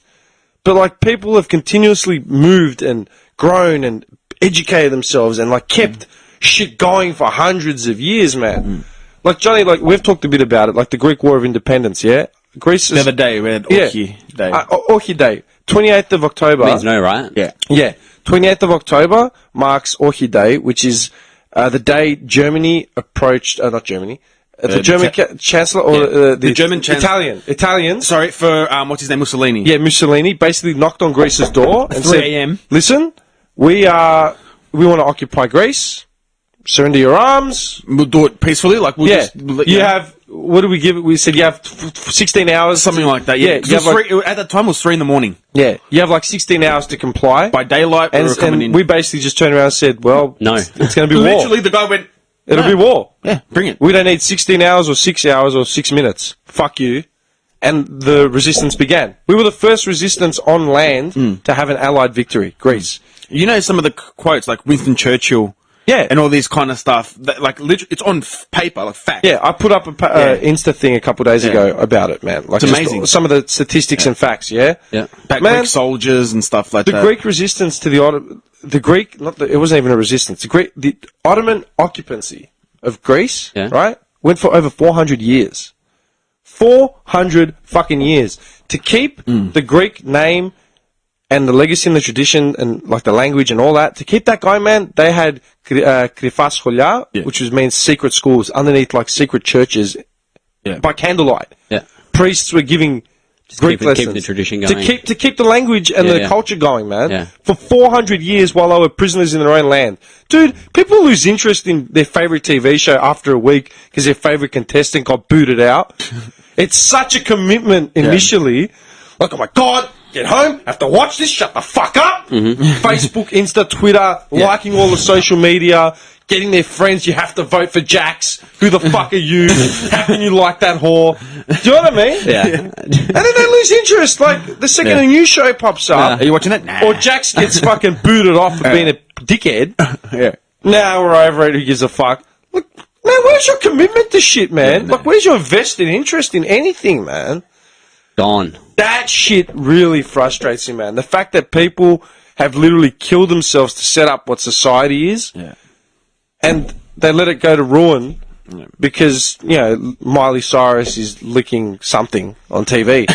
But, like, people have continuously moved and grown and educated themselves and, like, kept shit going for hundreds of years, man. Like, Johnny, like, we've talked a bit about it, like the Greek War of Independence, yeah? Greece is... The other day, we had Orchi Day. Orchi Day. 28th of October. Means no, right? Yeah. Yeah. 28th of October marks Orchi Day, which is the day Germany approached... not Germany. The German Chancellor or the German Chancellor... Italians. Sorry, for, what's his name, Mussolini. Yeah, Mussolini basically knocked on Greece's door and 3 said, a.m. listen, we want to occupy Greece. Surrender your arms. We'll do it peacefully. Like, we'll just... You have... What do we give it? We said you have 16 hours. Something like that, yeah. You have like, at that time, it was 3 in the morning. yeah, you have like 16 hours to comply. By daylight, we were coming in. We basically just turned around and said, well, No. it's going to be war. Literally, the guy went... It'll be war. Yeah, bring it. We don't need 16 hours or 6 hours or 6 minutes. Fuck you. And the resistance began. We were the first resistance on land to have an Allied victory, Greece. You know some of the quotes, like Winston Churchill Yeah. and all this kind of stuff. That, like, literally, it's on paper, like fact. Yeah, I put up a Insta thing a couple of days ago about it, man. Like, It's amazing. Some of the statistics and facts, yeah? Yeah. Back Man, Greek soldiers and stuff like the that. Greek resistance to it wasn't even a resistance. The Ottoman occupancy of Greece, right, went for over 400 years. 400 fucking years. To keep the Greek name and the legacy and the tradition and like the language and all that, to keep that going, man, they had krifas scholia, which means secret schools underneath like secret churches by candlelight. Yeah. Priests were giving Greek lessons. Keep the tradition going. To keep the language and the culture going, man. Yeah. For 400 years while they were prisoners in their own land. Dude, people lose interest in their favourite TV show after a week because their favourite contestant got booted out. It's such a commitment initially. Like, oh my God, get home, have to watch this, shut the fuck up. Facebook, Insta, Twitter, liking all the social media, getting their friends, you have to vote for Jax. Who the fuck are you? How can you like that whore? Do you know what I mean? Yeah. And then they lose interest. Like, the second a new show pops up, Are you watching that? Nah. or Jax gets fucking booted off for being a dickhead. Now we're over it, who gives a fuck? Look, man, where's your commitment to shit, man? Like, where's your vested interest in anything, man? Gone. That shit really frustrates me, man. The fact that people have literally killed themselves to set up what society is, and they let it go to ruin because, you know, Miley Cyrus is licking something on TV.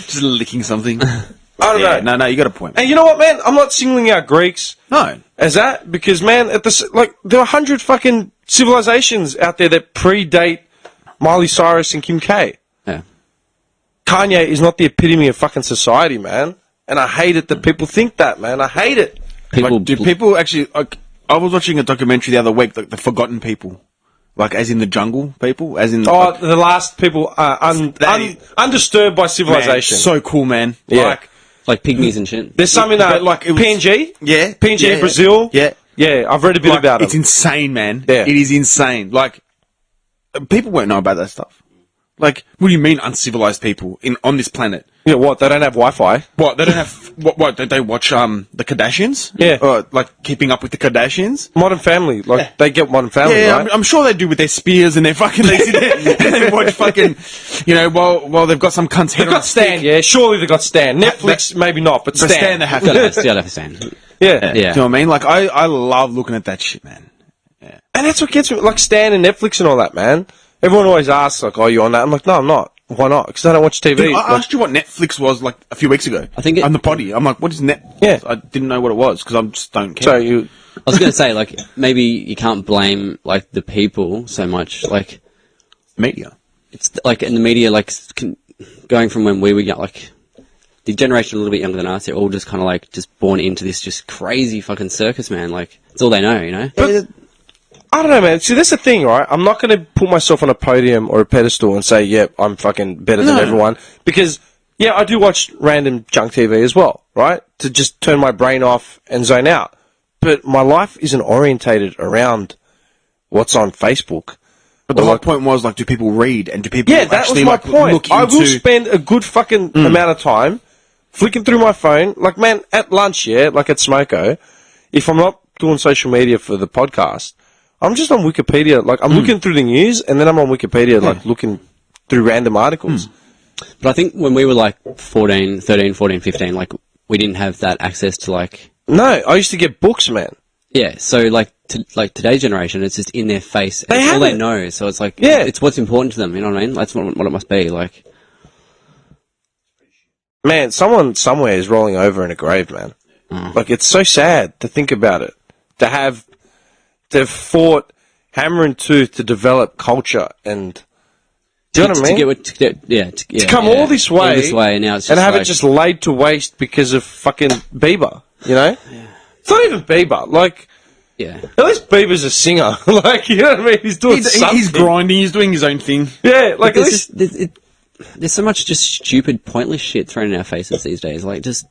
Just licking something. I don't know. No, you got a point. And you know what, man? I'm not singling out Greeks. No. As that, because, man, there are 100 fucking civilizations out there that predate Miley Cyrus and Kim K. Yeah. Kanye is not the epitome of fucking society, man. And I hate it that people think that, man. I hate it. Do people actually... Like, I was watching a documentary the other week, like the forgotten people. Like, as in the jungle people? As in... the last people undisturbed by civilization. Man, so cool, man. Yeah. Like pygmies and shit. There's some in like it was, PNG. Yeah. PNG, Brazil. Yeah. Yeah, I've read a bit about it. It's insane, man. Yeah. It is insane. Like, people won't know about that stuff. Like, what do you mean uncivilized people on this planet? Yeah, what? They don't have Wi-Fi? What? They don't have... What? Don't they watch, the Kardashians? Yeah. Or, like, Keeping Up with the Kardashians? Modern Family. Like, they get Modern Family, Yeah, right? I'm sure they do with their spears and their fucking... They sit there and they watch fucking... You know, while they've got some cunt's head They've on got Stan, yeah. Surely they've got Stan. Netflix, maybe not, but But Stan. Stan, they have Still have to stand. Yeah. Do you know what I mean? Like, I love looking at that shit, man. And that's what gets me, like Stan and Netflix and all that, man. Everyone always asks, like, oh, you on that? I'm like, no, I'm not. Why not? Because I don't watch TV. Dude, I asked you what Netflix was, like, a few weeks ago. I think on the potty. I'm like, what is Netflix? Yeah. I didn't know what it was, because I just don't care. So you... I was going to say, like, maybe you can't blame, like, the people so much. Like, Media. it's, like, in the media, like, going from when we were young, like, the generation a little bit younger than us, they're all just kind of, like, just born into this just crazy fucking circus, man. Like, it's all they know, you know? But, I don't know, man. See, that's the thing, right? I'm not going to put myself on a podium or a pedestal and say, yep, I'm fucking better than everyone. Because, yeah, I do watch random junk TV as well, right? To just turn my brain off and zone out. But my life isn't orientated around what's on Facebook. But the whole point was, like, do people read? And do people Yeah, that actually, was my like, point. look into... I will spend a good fucking amount of time flicking through my phone. Like, man, at lunch, yeah, like at Smoko, if I'm not doing social media for the podcast... I'm just on Wikipedia, like, I'm looking through the news, and then I'm on Wikipedia, like, looking through random articles. But I think when we were, like, 13, 14, 15, like, we didn't have that access to, like... No, I used to get books, man. Yeah, so, like, today's generation, it's just in their face. They It's all have they it. know, so it's like... Yeah. It's what's important to them, you know what I mean? That's what it must be, like... Man, someone somewhere is rolling over in a grave, man. Like, it's so sad to think about it. They've fought hammer and tooth to develop culture and... Do you know what I mean? To come all this way, all this way, and now it's just and have like, it just laid to waste because of fucking Bieber, you know? It's not even Bieber, like... Yeah. At least Bieber's a singer. Like, you know what I mean? He's doing something. He's grinding, he's doing his own thing. Yeah, like, at least... There's so much just stupid, pointless shit thrown in our faces these days. Like, just...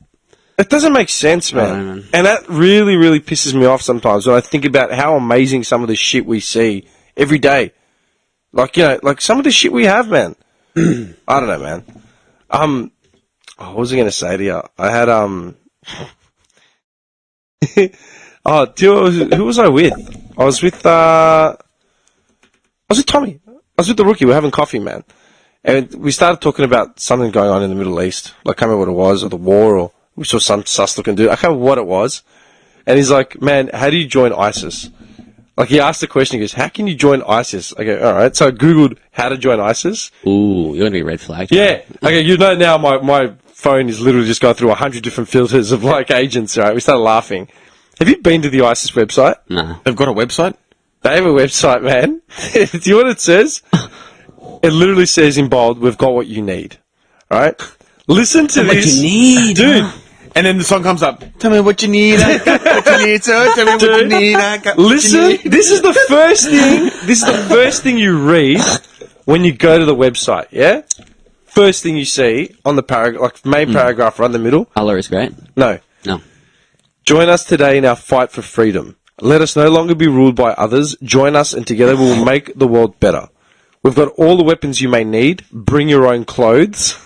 It doesn't make sense, man. I know, man. And that really, really pisses me off sometimes when I think about how amazing some of the shit we see every day. Like, you know, like some of the shit we have, man. I don't know, man. What was I going to say to you? I had, Oh, who was I with? I was with Tommy. I was with the rookie. We're having coffee, man. And we started talking about something going on in the Middle East. Like, I can't remember what it was, or the war, or we saw some sus-looking dude. I can't remember what it was. And he's like, man, how do you join ISIS? Like, he asked the question, he goes, how can you join ISIS? I go, alright. So I Googled how to join ISIS. Ooh, you're going to be red flagged. Yeah. Okay, you know now my phone is literally just going through 100 different filters of, like, agents, right? We started laughing. Have you been to the ISIS website? Nah. They've got a website? They have a website, man. Do you know what it says? It literally says in bold, we've got what you need. Right? Listen to What this. you need. Dude. And then the song comes up. Tell me what you need. I got what you need. So tell me what you need. I got what Listen, you need. this is the first thing. This is the first thing you read when you go to the website. Yeah, first thing you see on the paragraph, like main paragraph, right in the middle. Allah is great. No, No. join us today in our fight for freedom. Let us no longer be ruled by others. Join us, and together we will make the world better. We've got all the weapons you may need. Bring your own clothes.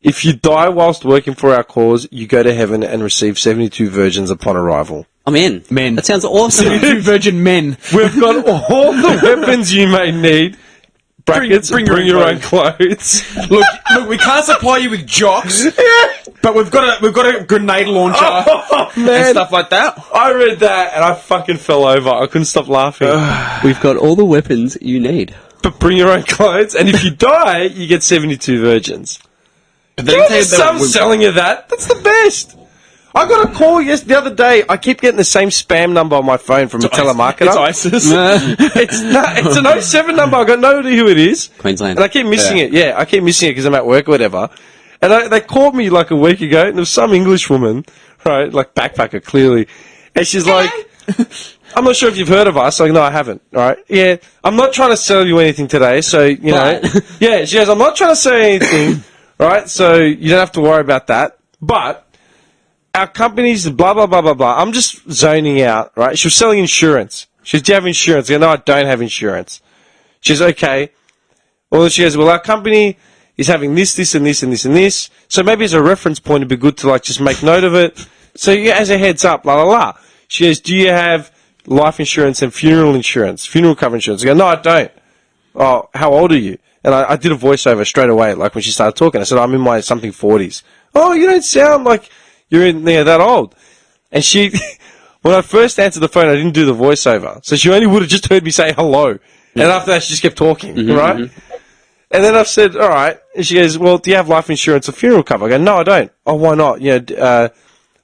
If you die whilst working for our cause, you go to heaven and receive 72 virgins upon arrival. I'm in. Men. That sounds awesome. 72 virgin men. We've got all the weapons you may need. Brackets, Bring bring your your own own clothes. Look, we can't supply you with jocks, but we've got a grenade launcher and Man, stuff like that. I read that and I fucking fell over. I couldn't stop laughing. We've got all the weapons you need. But bring your own clothes, and if you die, you get 72 virgins. But You know some selling you that? That's the best. I got a call the other day. I keep getting the same spam number on my phone from a telemarketer. It's ISIS. It's an 07 number. I got no idea who it is. Queensland. And I keep missing it. Yeah, I keep missing it because I'm at work or whatever. And they called me like a week ago, and there was some English woman, right, like backpacker clearly, and she's like, I'm not sure if you've heard of us. Like, no, I haven't. All right. Yeah, I'm not trying to sell you anything today. So, you know. Yeah, she goes, I'm not trying to sell you anything. Right. So you don't have to worry about that. But our company's blah, blah, blah, blah, blah. I'm just zoning out. Right. She was selling insurance. She goes, do you have insurance? I go, no, I don't have insurance. She goes, okay. Well, she goes, well, our company is having this, this, and this, and this, and this. So maybe as a reference point, it'd be good to, like, just make note of it. So, yeah, as a heads up, la, la, la. She goes, do you have life insurance and funeral insurance, funeral cover insurance? I go, no, I don't. Oh, how old are you? And I did a voiceover straight away, like when she started talking. I said, I'm in my something 40s. Oh, you don't sound like you're in there that old. And she, when I first answered the phone, I didn't do the voiceover. So she only would have just heard me say hello. And after that, she just kept talking, right? And then I said, all right. And she goes, well, do you have life insurance or funeral cover? I go, no, I don't. Oh, why not? You know,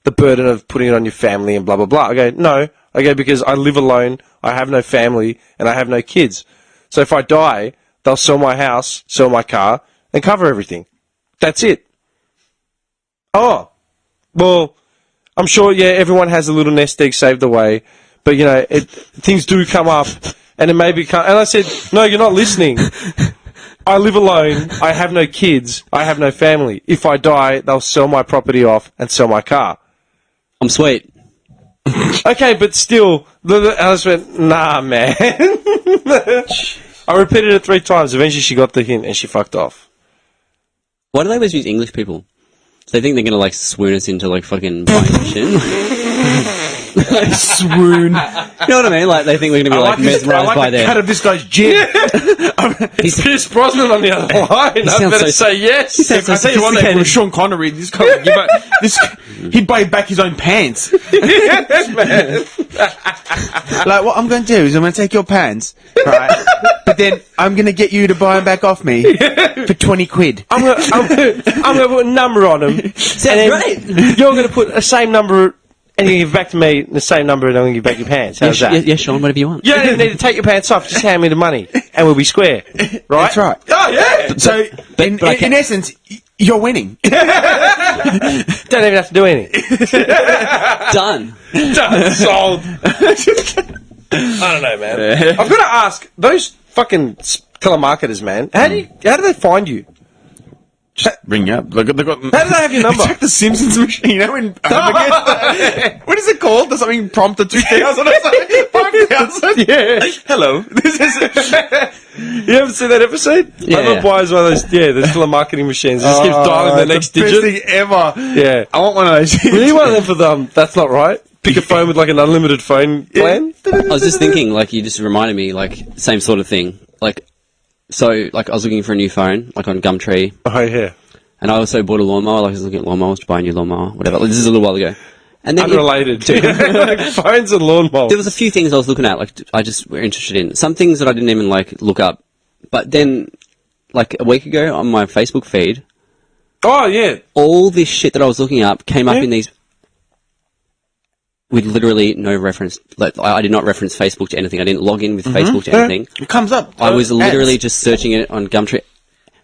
the burden of putting it on your family and blah, blah, blah. I go, no. I go, because I live alone, I have no family, and I have no kids. So if I die, they'll sell my house, sell my car, and cover everything. That's it. Oh, well, I'm sure, yeah, everyone has a little nest egg saved away, but, you know, things do come up, and it may become... And I said, no, you're not listening. I live alone, I have no kids, I have no family. If I die, they'll sell my property off and sell my car. I'm sweet. Okay, but still, I just went, nah, man. I repeated it 3 times. Eventually, she got the hint and she fucked off. Why do they always use English people? So they think they're gonna like swoon us into like fucking buying shit. Swoon. You know what I mean? Like they think we're gonna be like mesmerized by the their. cut of this guy's jib. He's Pierce Brosnan on the other line. I better say yes. He sounds so I tell you what, if it was Sean Connery, this guy would give up, he'd buy back his own pants. Yes, man. Like, what I'm going to do is I'm going to take your pants, right? But then I'm going to get you to buy them back off me for 20 quid. I'm gonna put a number on them. Sounds great. You're gonna put the same number, and you give back to me the same number, and I'm gonna give back your pants. How's that? Yeah, Sean, whatever you want. You don't even need to take your pants off. Just hand me the money, and we'll be square. Right? That's right. Oh yeah. So, in essence, you're winning. Don't even have to do anything. Done. Done. Sold. I don't know, man. I've got to ask those fucking telemarketers, man. How do they find you? Just ring you up. They got, How do they have your number? It's like the Simpsons machine, you know, when what is it called? There's something prompter 2000 or something? 5000? Yeah. Hello. This is... You ever seen that episode? Yeah. My mum buys one of those, the telemarketing machines. It just keeps dialing the next digit. Best thing ever. Yeah. I want one of those. We need one of them for them. That's not right. pick a phone with like an unlimited phone plan. I was just thinking, like, you just reminded me, like, same sort of thing. Like, so, like, I was looking for a new phone, like, on Gumtree. Oh, yeah. And I also bought a lawnmower, like, I was looking at lawnmowers to buy a new lawnmower, whatever. Like, this is a little while ago. And then Unrelated. Like phones and lawnmowers. there was a few things I was looking at, like, I just were interested in. Some things that I didn't even, like, look up. But then, like, a week ago on my Facebook feed, Oh, yeah. all this shit that I was looking up came up in these with literally no reference. Like, I did not reference Facebook to anything. I didn't log in with Facebook to anything. It comes up. I was Ads. literally just searching it on Gumtree.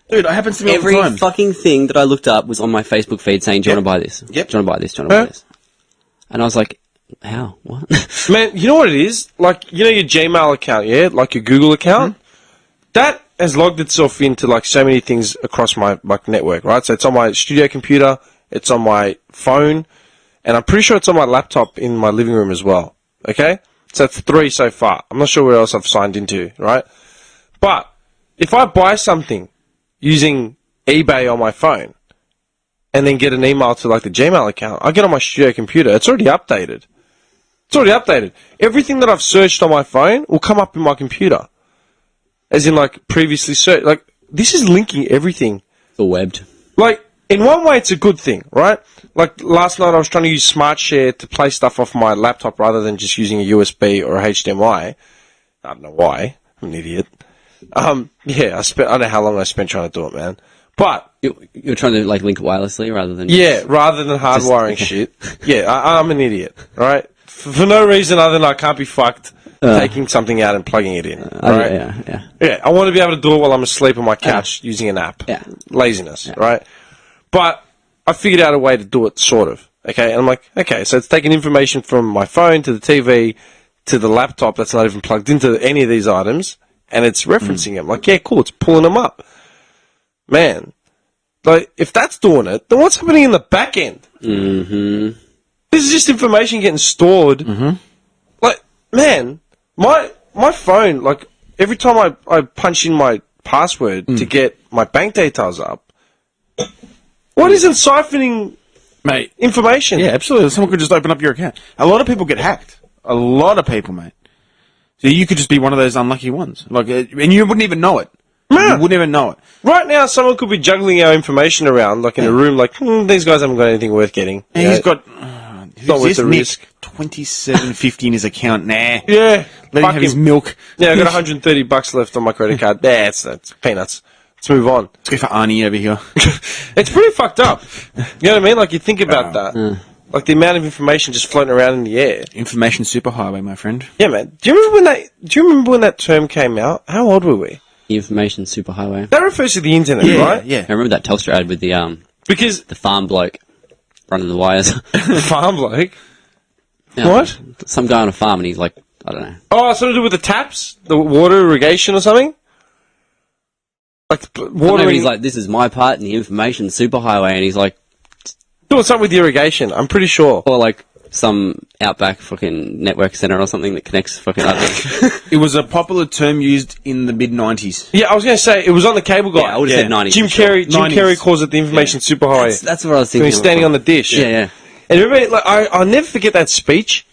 Dude, it happens to me all Every the time. fucking thing that I looked up was on my Facebook feed saying, do you want to buy this? Yep. Do you want to buy this? Do you want to buy this? And I was like, how? What? Man, you know what it is? Like, you know your Gmail account, yeah? Like your Google account? That has logged itself into, like, so many things across my, like, network, right? So it's on my studio computer, it's on my phone, and I'm pretty sure it's on my laptop in my living room as well, okay? So that's 3 so far. I'm not sure where else I've signed into, right? But if I buy something using eBay on my phone and then get an email to, like, the Gmail account, I get on my studio computer, it's already updated. It's already updated. Everything that I've searched on my phone will come up in my computer. As in, like, previously searched. Like, this is linking everything. The webbed. Like, in one way, it's a good thing, right? Like, last night I was trying to use SmartShare to play stuff off my laptop rather than just using a USB or a HDMI. I don't know why. I'm an idiot. Yeah, I don't know how long I spent trying to do it, man. But You're trying to, like, link it wirelessly rather than... yeah, rather than hardwiring shit. Yeah, I'm an idiot, right? For no reason other than I can't be fucked taking something out and plugging it in, right? Yeah, I want to be able to do it while I'm asleep on my couch using an app. Yeah. Laziness, right? But I figured out a way to do it, sort of. Okay, and I'm like, okay, so it's taking information from my phone to the TV to the laptop that's not even plugged into any of these items, and it's referencing them. Like, yeah, cool, it's pulling them up. Man, like, if that's doing it, then what's happening in the back end? Mm-hmm. This is just information getting stored. Mm-hmm. Like, man, my phone, like, every time I punch in my password to get my bank details up, what isn't siphoning Mate. information? Yeah, absolutely. Someone could just open up your account. A lot of people get hacked. A lot of people, mate. So you could just be one of those unlucky ones. Like, and you wouldn't even know it. Man. You wouldn't even know it. Right now, someone could be juggling our information around, like in a room, like, these guys haven't got anything worth getting. And he's got... not worth the Nick? risk. $27.50 in his account. Nah. Yeah. Let him have his milk. Yeah, I've got $130 left on my credit card. That's peanuts. Let's move on. Let's go for Arnie over here. It's pretty fucked up. You know what I mean? Like, you think about that. Like, the amount of information just floating around in the air. Information superhighway, my friend. Yeah, man. Do you remember when that term came out? How old were we? Information superhighway. That refers to the internet, right? Yeah. I remember that Telstra ad with the Because the farm bloke running the wires. the farm bloke. Yeah, What? Some guy on a farm and he's like, I don't know. Oh, something to do with the taps, the water irrigation or something. Like water. Maybe he's like, this is my part in the information superhighway, and he's like, doing something with the irrigation. I'm pretty sure. or like some outback fucking network center or something that connects fucking others. It was a popular term used in the mid-90s. Yeah, I was going to say it was on the cable guy. Yeah, I would have said 90s. Jim for sure. Carrey. Jim 90s. Carrey calls it the information superhighway. That's what I was When thinking. he's standing on the dish. Yeah. And remember, like, I'll never forget that speech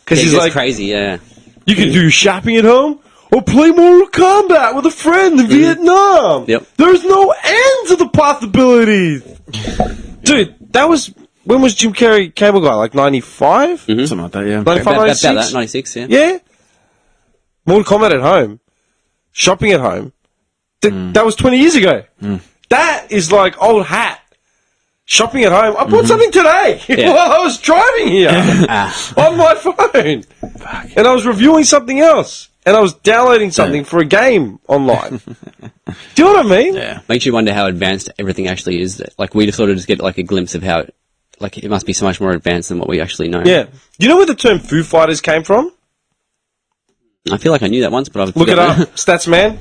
because He's he's like, crazy, yeah. you can do your shopping at home or play Mortal Kombat with a friend in Vietnam. Yep. There's no end to the possibilities. Dude, that was, when was Jim Carrey cable guy? Like 95? Something like that, yeah. 95, About 96? that, 96, yeah. Yeah. Mortal Kombat at home. Shopping at home. That was 20 years ago. That is like old hat. Shopping at home. I bought something today while I was driving here on my phone. And I was reviewing something else. And I was downloading something for a game online. Do you know what I mean? Yeah. Makes you wonder how advanced everything actually is. Like, we just sort of just get like a glimpse of how it, like, it must be so much more advanced than what we actually know. Yeah. Do you know where the term Foo Fighters came from? I feel like I knew that once, but I've Look it up. Stats man.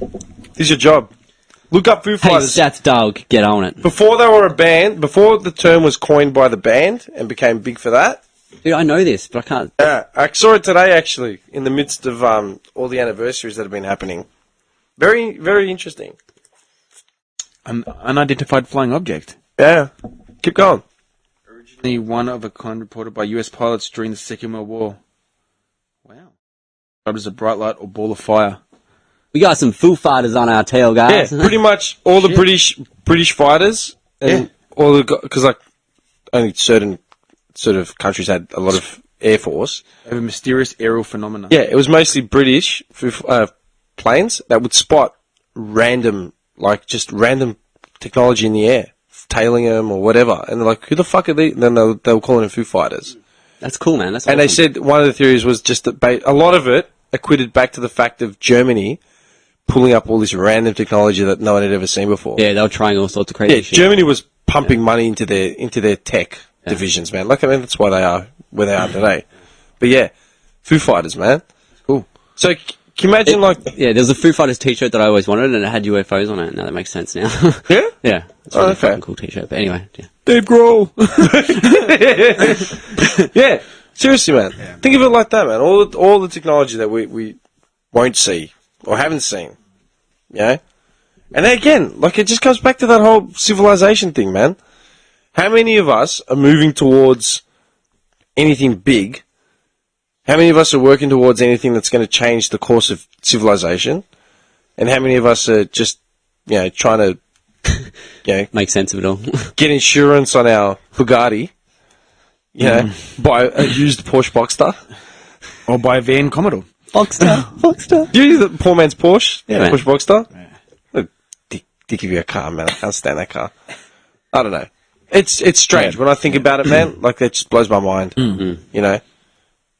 Here's your job. Look up Foo Hey, Fighters. Stats Dog, get on it. Before they were a band, before the term was coined by the band and became big for that. Dude, I know this, but I can't. Yeah, I saw it today actually, in the midst of all the anniversaries that have been happening. Very, very interesting. An unidentified flying object. Yeah. Keep going. Only one of a kind reported by US pilots during the Second World War. Wow. Described as a bright light or ball of fire. We got some Foo Fighters on our tail, Yeah, guys. pretty much all the British fighters, and all the because like only certain sort of countries had a lot of air force. Over mysterious aerial phenomena. Yeah, it was mostly British planes that would spot random, like just random technology in the air, tailing them or whatever, and they're like, "Who the fuck are they?" And then they were calling them Foo Fighters. That's cool, man. That's And they awesome. said one of the theories was just that a lot of it equated back to the fact of Germany pulling up all this random technology that no one had ever seen before. Yeah, they were trying all sorts of crazy Yeah, shit. Germany was pumping money into their tech divisions, man. Like, I mean, that's why they are where they are today. But yeah, Foo Fighters, man. Cool. So can you imagine, like, Yeah, there was a Foo Fighters t-shirt that I always wanted, and it had UFOs on it. Now that makes sense now. yeah, Yeah, it's a really okay. fucking cool t-shirt. But anyway, yeah. Dave Grohl. yeah, seriously, man. Think of it like that, man. All the technology that we won't see or haven't seen, you know. And then again, like, it just comes back to that whole civilization thing, man. How many of us are moving towards anything big? How many of us are working towards anything that's going to change the course of civilization? And how many of us are just, you know, trying to, you know, Make sense of it all. get insurance on our Bugatti, you know, buy a used Porsche Boxster? Or by Van Commodore. Boxster. Do you use the poor man's Porsche? Yeah, man. Porsche Boxster? Look, dick of your car, man. I can't stand that car. I don't know. It's strange. When I think about it, man, like, that just blows my mind. You know?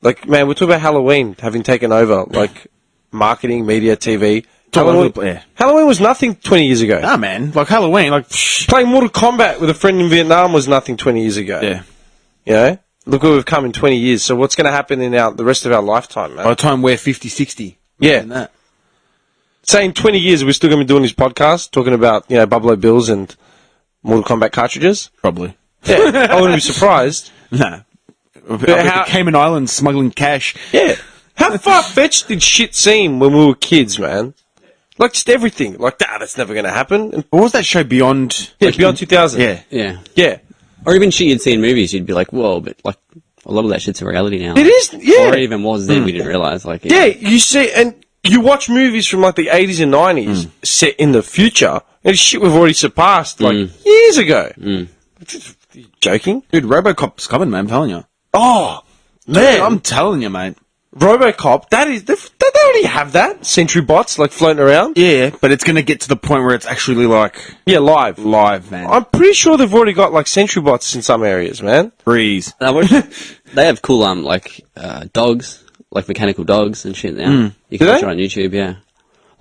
Like, man, we're talking about Halloween having taken over, like, marketing, media, TV. Halloween was nothing 20 years ago. Nah, man. Like Halloween, like, Playing Mortal Kombat with a friend in Vietnam was nothing 20 years ago. yeah. You know? Look where we've come in 20 years. So what's going to happen in the rest of our lifetime, man? By the time we're 50, 60. Yeah. And that. Say in 20 years, we're still going to be doing this podcast, talking about, you know, Buffalo Bills and Mortal Kombat cartridges. Probably. Yeah, I wouldn't be surprised. Nah. The Cayman Islands smuggling cash. Yeah. How far-fetched did shit seem when we were kids, man? Like, just everything. Like, that's never going to happen. And, What was that show Beyond? yeah, Beyond 2000. Yeah. Yeah. Yeah. Or even shit you'd see in movies, you'd be like, whoa, but like, a lot of that shit's a reality now. It is, yeah. Or it even was then, we didn't realise. Like, Yeah, you see, and you watch movies from, like, the 80s and 90s set in the future, and shit we've already surpassed, like, years ago. Joking? Dude, RoboCop's coming, man. I'm telling you. Oh, man. I'm telling you, mate. RoboCop, they already have that. Sentry bots, like, floating around. Yeah, but it's going to get to the point where it's actually, like, Yeah, live. live, man. I'm pretty sure they've already got, like, sentry bots in some areas, man. Breeze. they have cool, dogs, like mechanical dogs and shit now. You can Do watch they? it on YouTube, yeah.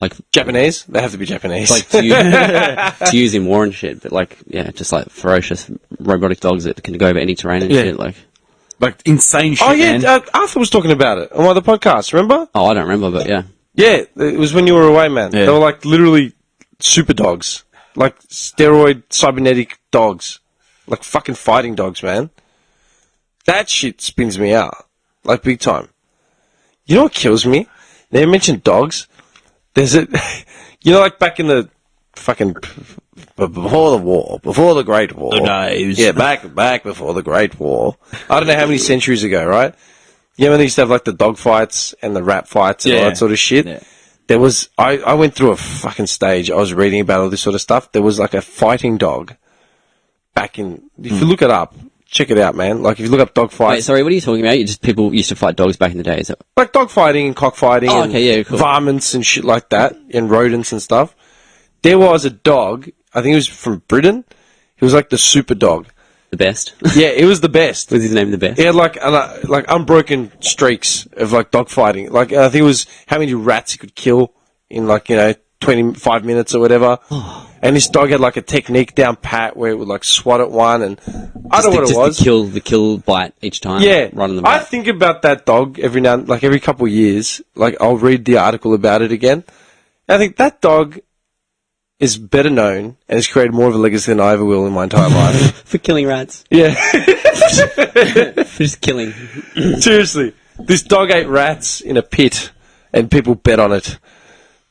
Like, Japanese? They have to be Japanese. like to use in war and shit, but like, yeah, just like ferocious robotic dogs that can go over any terrain and Yeah. shit, like. Like, insane shit, oh, yeah, man. Arthur was talking about it on one of the podcasts, remember? Oh, I don't remember, but yeah. Yeah, it was when you were away, man. Yeah. They were, like, literally super dogs. Like, steroid cybernetic dogs. Like, fucking fighting dogs, man. That shit spins me out. Like, big time. You know what kills me? They mentioned dogs. There's a... You know, like, back in the fucking... Before the war. Before the Great War. The days. Yeah, back before the Great War. I don't know how many centuries ago, right? You know when they used to have, like, the dog fights and the rap fights and all Yeah. that sort of shit? Yeah. There was... I went through a fucking stage. I was reading about all this sort of stuff. There was, like, a fighting dog back in... If you look it up, check it out, man. Like, if you look up dog Wait, fights... sorry, what are you talking about? People used to fight dogs back in the day, is it? Like dog fighting and cockfighting Oh, and okay, yeah, cool. varmints and shit like that, and rodents and stuff. There was a dog, I think it was from Britain. He was like the super dog. The best? Yeah, it was the best. Was his name the best? He had like unbroken streaks of like dog fighting. Like, I think it was how many rats he could kill in, like, you know, 25 minutes or whatever. And this dog had like a technique down pat where it would like swat at one, and I don't know what it was. The kill bite each time. Yeah, Right on the I back. think about that dog every couple of years. Like, I'll read the article about it again. I think that dog is better known and has created more of a legacy than I ever will in my entire life. For killing rats. Yeah, For just killing. seriously. This dog ate rats in a pit, and people bet on it.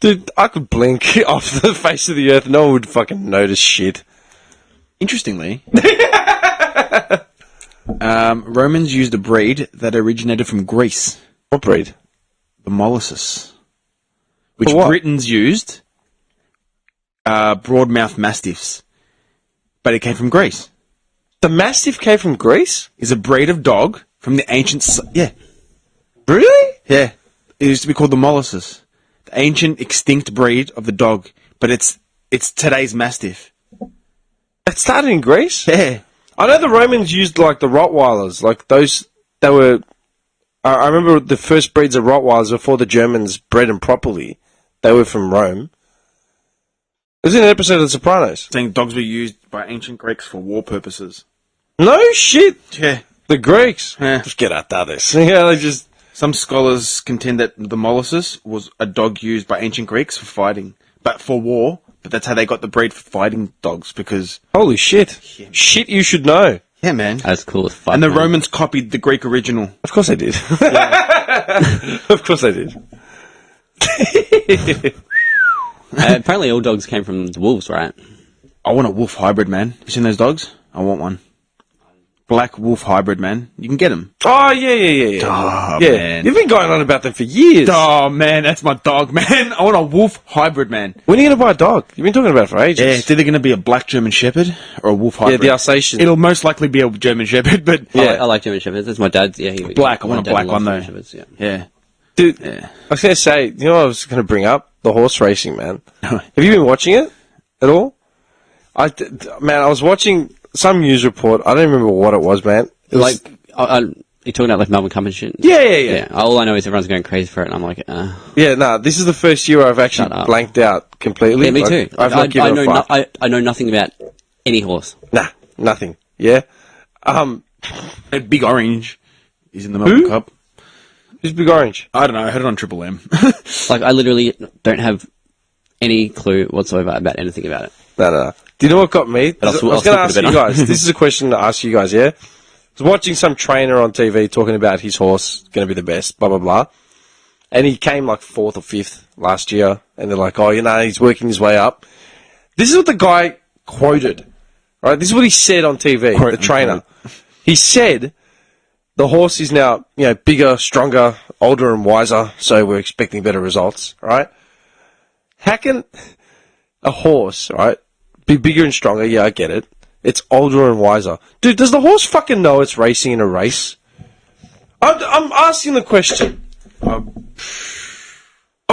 Dude, I could blink off the face of the earth. No one would fucking notice shit. Interestingly, Romans used a breed that originated from Greece, What breed? the molossus, which For what? Britons used, broadmouth mastiffs, but it came from Greece. The Mastiff came from Greece? Is a breed of dog from the ancient... Yeah. Really? Yeah. It used to be called the molossus, the ancient extinct breed of the dog, but it's today's mastiff. It started in Greece? Yeah. I know the Romans used, like, the Rottweilers. Like, those... They were... I remember the first breeds of Rottweilers before the Germans bred them properly. They were from Rome. It was in an episode of The Sopranos. Saying dogs were used by ancient Greeks for war purposes. No shit! Yeah. The Greeks. Yeah. Just get out of this. Yeah, they just... Some scholars contend that the molossus was a dog used by ancient Greeks for fighting, but for war. But that's how they got the breed for fighting dogs, because... Holy shit. Shit you should know. Yeah, man. That's cool as fuck. And the man. Romans copied the Greek original. Of course they did. Of course they did. Apparently all dogs came from the wolves, right? I want a wolf hybrid, man. You seen those dogs? I want one. Black wolf hybrid, man. You can get them. Oh, yeah. Oh, Yeah, man. you've been going on about them for years. Oh, man, that's my dog, man. I want a wolf hybrid, man. When are you going to buy a dog? You've been talking about it for ages. Yeah, it's either going to be a black German Shepherd or a wolf Yeah, hybrid. the Alsatian. It'll most likely be a German Shepherd, but... Yeah. I like German Shepherds. That's my dad's. Yeah, Black. I my want a dad black loves one, though. German Shepherds, yeah. Yeah. Dude, Yeah. I was going to say, you know what I was going to bring up? The horse racing, man. No. Have you been watching it at all? Man, I was watching some news report. I don't remember what it was, man. It was, Like, you're talking about like Melbourne Cup and shit? Yeah. All I know is everyone's going crazy for it, and I'm like, Yeah, no, this is the first year I've actually Shut up. blanked out completely. Yeah, me Like, too. I've not given a fuck. I know nothing about any horse. Nah, nothing. Yeah? That Big Orange is in the Melbourne Cup. Who's Big Orange? I don't know. I heard it on Triple M. Like, I literally don't have any clue whatsoever about anything about it. No. Do you know what got me? I was I'll going to still ask put you a bet on. guys. This is a question to ask you guys, yeah? I was watching some trainer on TV talking about his horse going to be the best, blah, blah, blah. And he came like 4th or 5th last year. And they're like, oh, he's working his way up. This is what the guy quoted, right? This is what he said on TV, the trainer. He said, the horse is now, bigger, stronger, older and wiser, so we're expecting better results, right? How can a horse, right, be bigger and stronger? Yeah, I get it. It's older and wiser. Dude, does the horse fucking know it's racing in a race? I'm asking the question.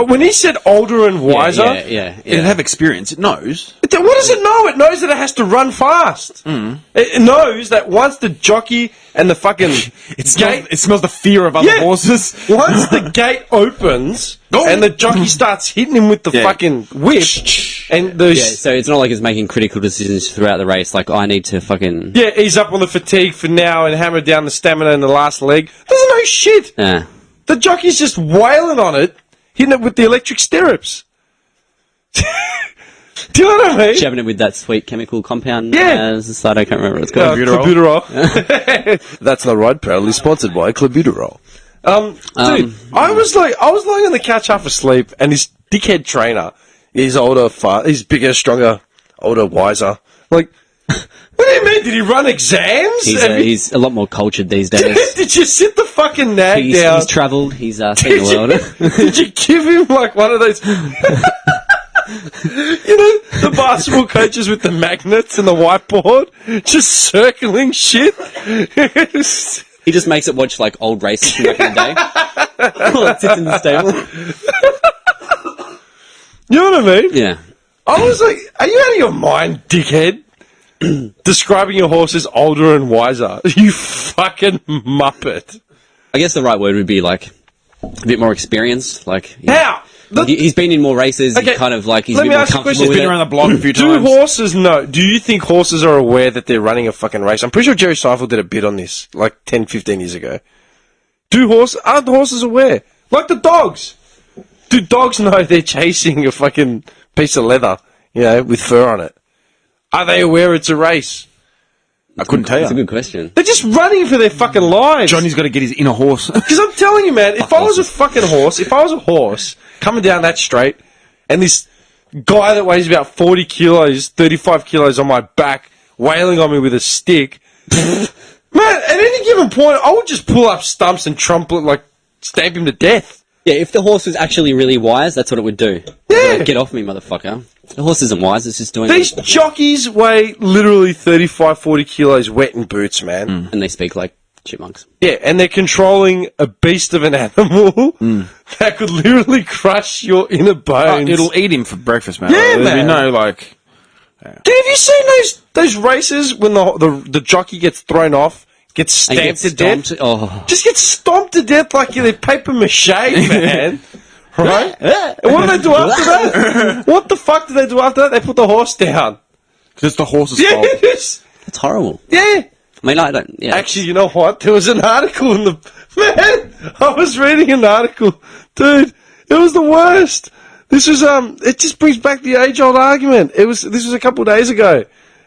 When he said older and wiser, Yeah. It'll have experience. It knows. what does it know? It knows that it has to run fast. It knows that once the jockey and the fucking It smells the fear of other horses. once the gate opens and the jockey starts hitting him with the fucking whip, and Yeah, so it's not like it's making critical decisions throughout the race, like, I need to fucking... he's up on the fatigue for now and hammer down the stamina in the last leg. Doesn't know shit. Yeah. The jockey's just wailing on it, hitting it with the electric stirrups. Do you know what I mean? Shoving it with that sweet chemical compound. Yeah. I can't remember what it's called. Clenbuterol. That's not right. Proudly sponsored by Clenbuterol. Dude, I was lying on the couch half asleep, and this dickhead trainer, he's older, he's bigger, stronger, older, wiser. Like, what do you mean? Did he run exams? He's a lot more cultured these days. Did you sit the fucking nag down? He's travelled. He's seen the world. Did you give him like one of those? The basketball coaches with the magnets and the whiteboard, just circling shit. He just makes it watch like old races from back in the day. While it sits in the stable. You know what I mean? Yeah. I was like, are you out of your mind, dickhead? Describing your horse as older and wiser. You fucking muppet. I guess the right word would be like a bit more experience. Like How? He's been in more races. Okay, He's kind of like he's a let bit me more ask you a comfortable question. with Been it. around the block a few Do times. horses know? Do you think horses are aware that they're running a fucking race? I'm pretty sure Jerry Seinfeld did a bit on this like 10, 15 years ago. Aren't the horses aware? Like the dogs. Do dogs know they're chasing a fucking piece of leather, with fur on it? Are they aware it's a race? I couldn't tell That's a you. good question. They're just running for their fucking lives. Johnny's got to get his inner horse. Because I'm telling you, man, if I was a fucking horse, coming down that straight, and this guy that weighs about 40 kilos, 35 kilos on my back, wailing on me with a stick, Man, at any given point, I would just pull up stumps and trumpet, like, stamp him to death. Yeah, if the horse was actually really wise, that's what it would do. Yeah. Like, get off me, motherfucker. The horse isn't wise, it's just doing These it. jockeys weigh literally 35, 40 kilos wet in boots, man. And they speak like chipmunks. Yeah, and they're controlling a beast of an animal that could literally crush your inner bones. It'll eat him for breakfast, man. Yeah, There'll man. be no, like... Dude, have you seen those races when the jockey gets thrown off, gets And stamped get to death? stomped. Oh. Just gets stomped to death like they're paper mache, man. Right? And what do they do after that? What the fuck do they do after that? They put the horse down. Because it's the horse's fault. Yes. That's horrible. Yeah. I mean, I don't... Yeah. Actually, you know what? There was an article in the... Man, I was reading an article. Dude, it was the worst. This was, it just brings back the age-old argument. This was a couple of days ago.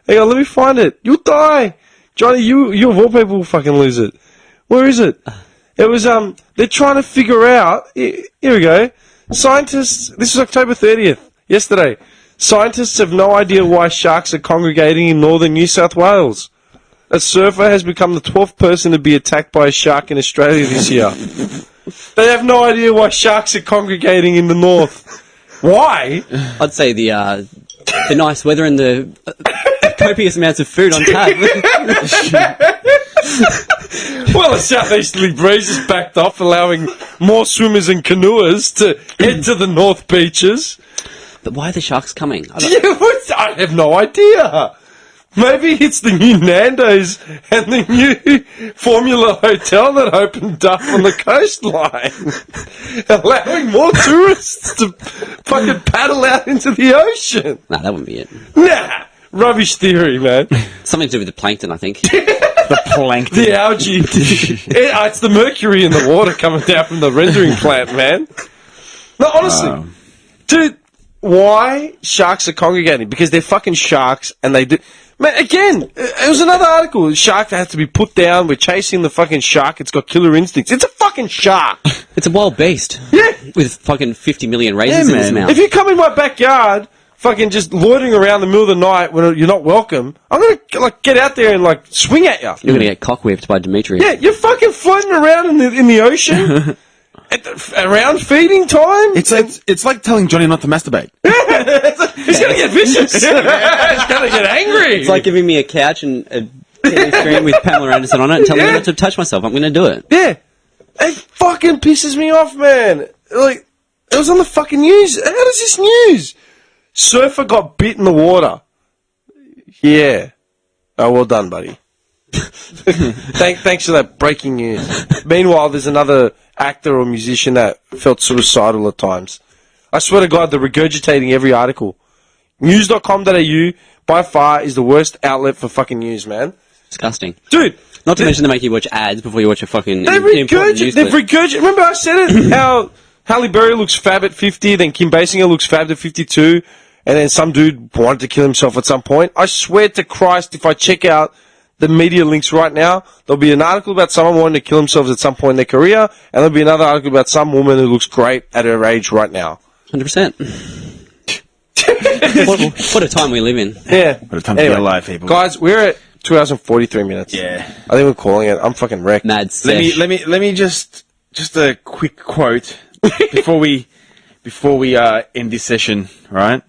Hang on, let me find it. You'll die. Johnny, you of all people will fucking lose it. Where is it? It was, they're trying to figure out... Here we go. Scientists... This was October 30th, yesterday. Scientists have no idea why sharks are congregating in northern New South Wales. A surfer has become the 12th person to be attacked by a shark in Australia this year. They have no idea why sharks are congregating in the north. Why? I'd say the nice weather and the copious amounts of food on tap. Well, a southeasterly breeze has backed off, allowing more swimmers and canoers to head to the north beaches. But why are the sharks coming? I I have no idea. Maybe it's the new Nando's and the new Formula Hotel that opened up on the coastline, allowing more tourists to fucking paddle out into the ocean. Nah, that wouldn't be it. Nah, rubbish theory, man. Something to do with the plankton, I think. The plankton. The algae. It's the mercury in the water coming down from the rendering plant, man. No, honestly. Dude, why sharks are congregating? Because they're fucking sharks and they do... Man, again, it was another article. The shark that has to be put down. We're chasing the fucking shark. It's got killer instincts. It's a fucking shark. It's a wild beast. Yeah. With fucking 50 million razors in his man. mouth. If you come in my backyard, fucking just loitering around the middle of the night when you're not welcome, I'm gonna like get out there and like swing at you. You're gonna get cock-whipped by Dimitri. Yeah, you're fucking floating around in the ocean around feeding time. It's like telling Johnny not to masturbate. He's gonna get vicious. He's gonna get angry. It's like giving me a couch and a TV screen with Pamela Anderson on it and telling me not to touch myself. I'm gonna do it. Yeah, it fucking pisses me off, man. Like, it was on the fucking news. How does this news? Surfer got bit in the water. Yeah. Oh, well done, buddy. Thanks for that breaking news. Meanwhile, there's another actor or musician that felt suicidal at times. I swear to God, they're regurgitating every article. News.com.au, by far, is the worst outlet for fucking news, man. Disgusting. Dude! Not to mention they make you watch ads before you watch a fucking They've important news clip. regurgitated. Remember I said it? How Halle Berry looks fab at 50, then Kim Basinger looks fab at 52, and then some dude wanted to kill himself at some point. I swear to Christ, if I check out the media links right now, there'll be an article about someone wanting to kill themselves at some point in their career, and there'll be another article about some woman who looks great at her age right now. 100%. What a time we live in. Yeah. What a time to be alive, people. Guys, we're at 2 hours and 43 minutes. Yeah. I think we're calling it. I'm fucking wrecked. Mad sesh. Let me just a quick quote before we end this session, right?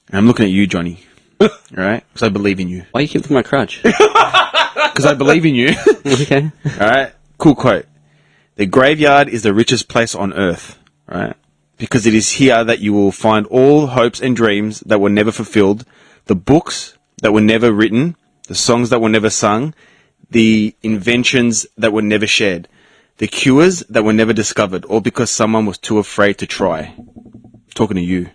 And I'm looking at you, Johnny. Alright? Because I believe in you. Why you keep looking at my crutch? Because I believe in you. Okay. Alright? Cool quote. The graveyard is the richest place on earth. Right? Because it is here that you will find all hopes and dreams that were never fulfilled, the books that were never written, the songs that were never sung, the inventions that were never shared, the cures that were never discovered, all because someone was too afraid to try. Talking to you.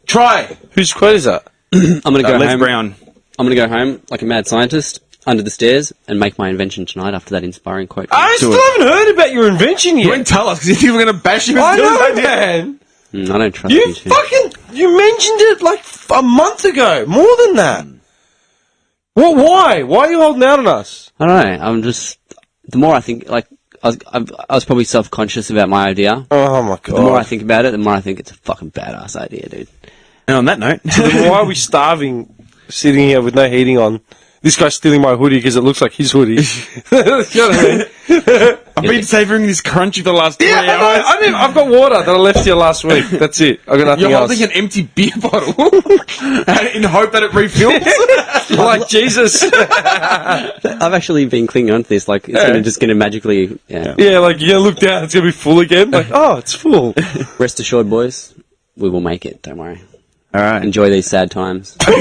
Try! Whose quote is that? I'm gonna go Les home. Brown. I'm gonna go home like a mad scientist under the stairs and make my invention tonight after that inspiring quote. I still haven't heard about your invention You yet. won't tell us because you were going to bash him. I know, man. I don't trust You you. Too. you mentioned it like a month ago. More than that. Well, why? Why are you holding out on us? I don't know. I'm just. The more I think, like, I was probably self-conscious about my idea. Oh my god. The more I think about it, the more I think it's a fucking badass idea, dude. And on that note, Then why are we starving, sitting here with no heating on? this guy's stealing my hoodie because it looks like his hoodie. You know what I mean? I've been savouring this crunchy for the last 3 hours. I've got water that I left here last week. That's it. I got nothing You're else. holding an empty beer bottle in hope that it refills. Like Jesus. I've actually been clinging on to this. Like, it's just going to magically, Yeah, like you're gonna look down, it's gonna be full again. Like, oh, it's full. Rest assured, boys, we will make it. Don't worry. All right. Enjoy these sad times. Because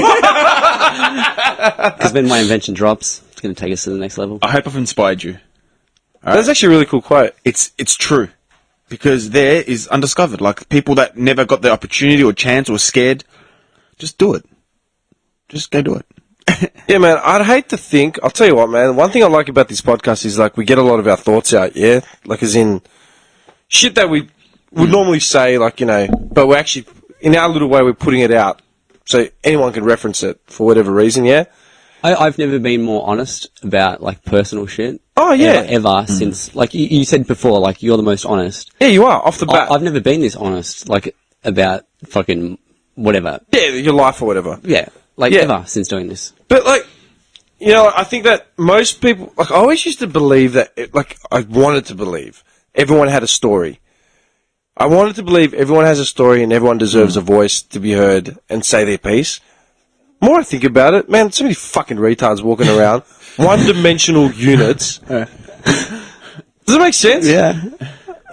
when my invention drops, it's going to take us to the next level. I hope I've inspired you. That's actually a really cool quote. It's true. Because there is undiscovered. Like, people that never got the opportunity or chance or were scared, just do it. Just go do it. Yeah, man, I'd hate to think, I'll tell you what, man, one thing I like about this podcast is, like, we get a lot of our thoughts out, yeah? Like, as in, shit that we would normally say, like, you know, but we're actually, in our little way, we're putting it out so anyone can reference it for whatever reason, yeah? I've never been more honest about, like, personal shit. Oh, yeah. Ever since, like, you said before, like, you're the most honest. Yeah, you are, off the bat. I've never been this honest, like, about fucking whatever. Yeah, your life or whatever. Yeah. Like, Yeah. ever since doing this. But, like, you know, I think that most people, like, I always used to believe that, I wanted to believe everyone had a story. I wanted to believe everyone has a story and everyone deserves a voice to be heard and say their piece. The more I think about it, man, so many fucking retards walking around, one-dimensional units. Does it make sense? Yeah.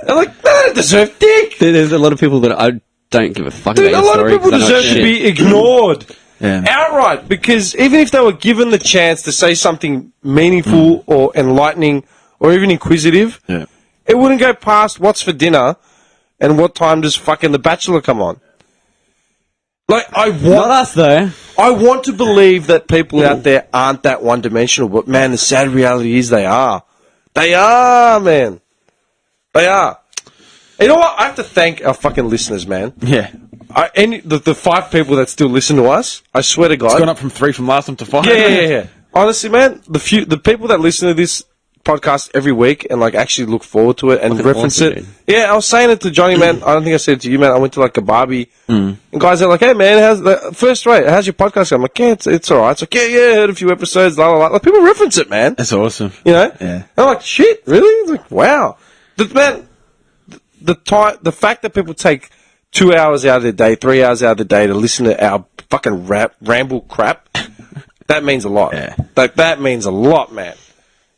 They're like, they don't deserve dick. There's a lot of people that I don't give a fuck Dude, about a your lot of story. people 'cause I know deserve to shit. be ignored. Yeah. Outright, because even if they were given the chance to say something meaningful or enlightening or even inquisitive, Yeah. it wouldn't go past what's for dinner and what time does fucking The Bachelor come on. Like, Not us, though. I want to believe that people out there aren't that one-dimensional, but man, the sad reality is they are. They are, man. They are. You know what? I have to thank our fucking listeners, man. Yeah. The 5 people that still listen to us, I swear to God. It's gone up from 3 from last time to 5. Yeah. Honestly, man, the people that listen to this podcast every week and like actually look forward to it and Fucking reference awesome, it. dude. Yeah, I was saying it to Johnny, man. I don't think I said it to you, man. I went to like a Barbie, and guys are like, "Hey, man, how's the first rate? How's your podcast?" I'm like, "Yeah, it's all right." It's like, "Yeah, I heard a few episodes." La la la. Like people reference it, man. That's awesome. You know? Yeah. And I'm like, "Shit, really?" It's like, "Wow." The fact that people take 2 hours out of their day, 3 hours out of the day to listen to our fucking ramble crap, that means a lot. Yeah. Like, that means a lot, man.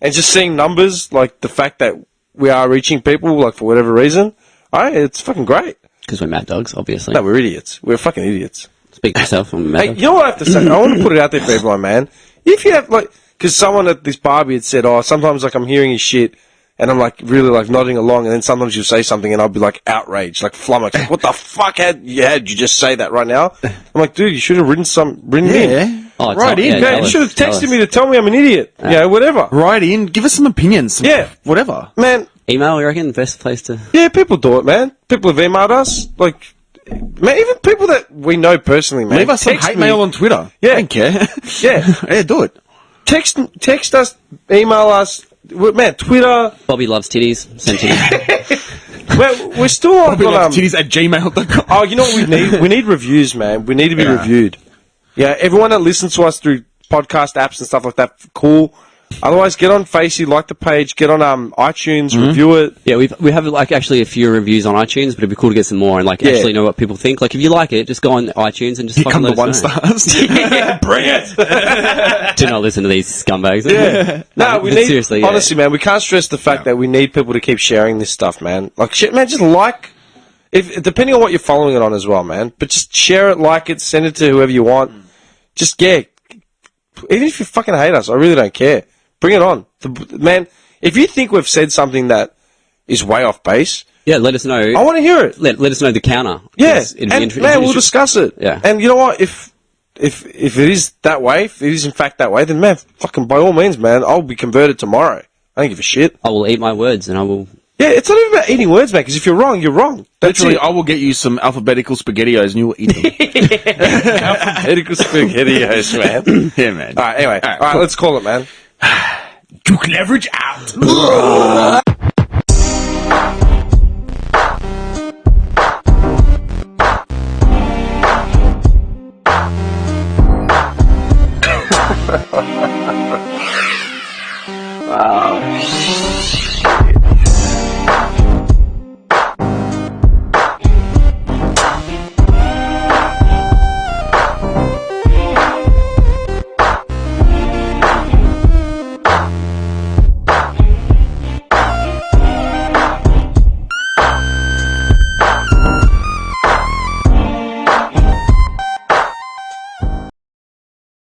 And just seeing numbers, like the fact that we are reaching people, like, for whatever reason, it's fucking great. Because we're mad dogs, obviously. No, we're idiots. We're fucking idiots. Speak for yourself, I'm a mad Hey, dog. you know what I have to say? I want to put it out there for everyone, man. If you have, like, because someone at this Barbie had said, "Oh, sometimes, like, I'm hearing his shit, and I'm, like, really, like, nodding along, and then sometimes you'll say something, and I'll be, like, outraged, like, flummoxed. Like, what the fuck had you just say that right now?" I'm like, dude, you should have written me in. Yeah. Oh, Right in. yeah, Yeah, tell you us, should have tell texted us. me to tell me I'm an idiot. Yeah, whatever. Write in. Give us some opinions. Yeah. Whatever. Man, Email, you reckon? Best place to... yeah, people do it, man. People have emailed us. Like, man, even people that we know personally, man. Leave us some text hate me. mail on Twitter. Yeah. I don't care. Yeah. Yeah, do it. Text us, email us. Man, Twitter. Bobby loves titties. Send titties. We're still on. Titties at gmail.com. Oh, you know what we need? We need reviews, man. We need to be reviewed. Yeah, everyone that listens to us through podcast apps and stuff like that, cool. Otherwise, get on Facey, like the page, get on iTunes, review it. Yeah, we have like actually a few reviews on iTunes, but it'd be cool to get some more and like actually know what people think. Like if you like it, just go on iTunes and just Here fucking come the let us know. 1 stars. Yeah, bring it. Do not listen to these scumbags. Yeah. No, we but need, seriously, yeah. honestly, man, we can't stress the fact that we need people to keep sharing this stuff, man. Like, shit, man, just like, depending on what you're following it on as well, man. But just share it, like it, send it to whoever you want. Just, yeah, even if you fucking hate us, I really don't care. Bring it on. Man, if you think we've said something that is way off base, Yeah, let us know. I want to hear it. Let us know the counter. Yeah, 'cause it'd be and man, we'll discuss it. Yeah. And you know what? If it is that way, if it is in fact that way, then man, fucking by all means, man, I'll be converted tomorrow. I don't give a shit. I will eat my words and I will... Yeah, it's not even about eating words, man, because if you're wrong, you're wrong. That's Literally, it. I will get you some alphabetical SpaghettiOs and you will eat them. Alphabetical spaghettios, man. Yeah, man. All right, anyway. All right, cool. let's call it, man. Juke leverage out. Wow. Shit.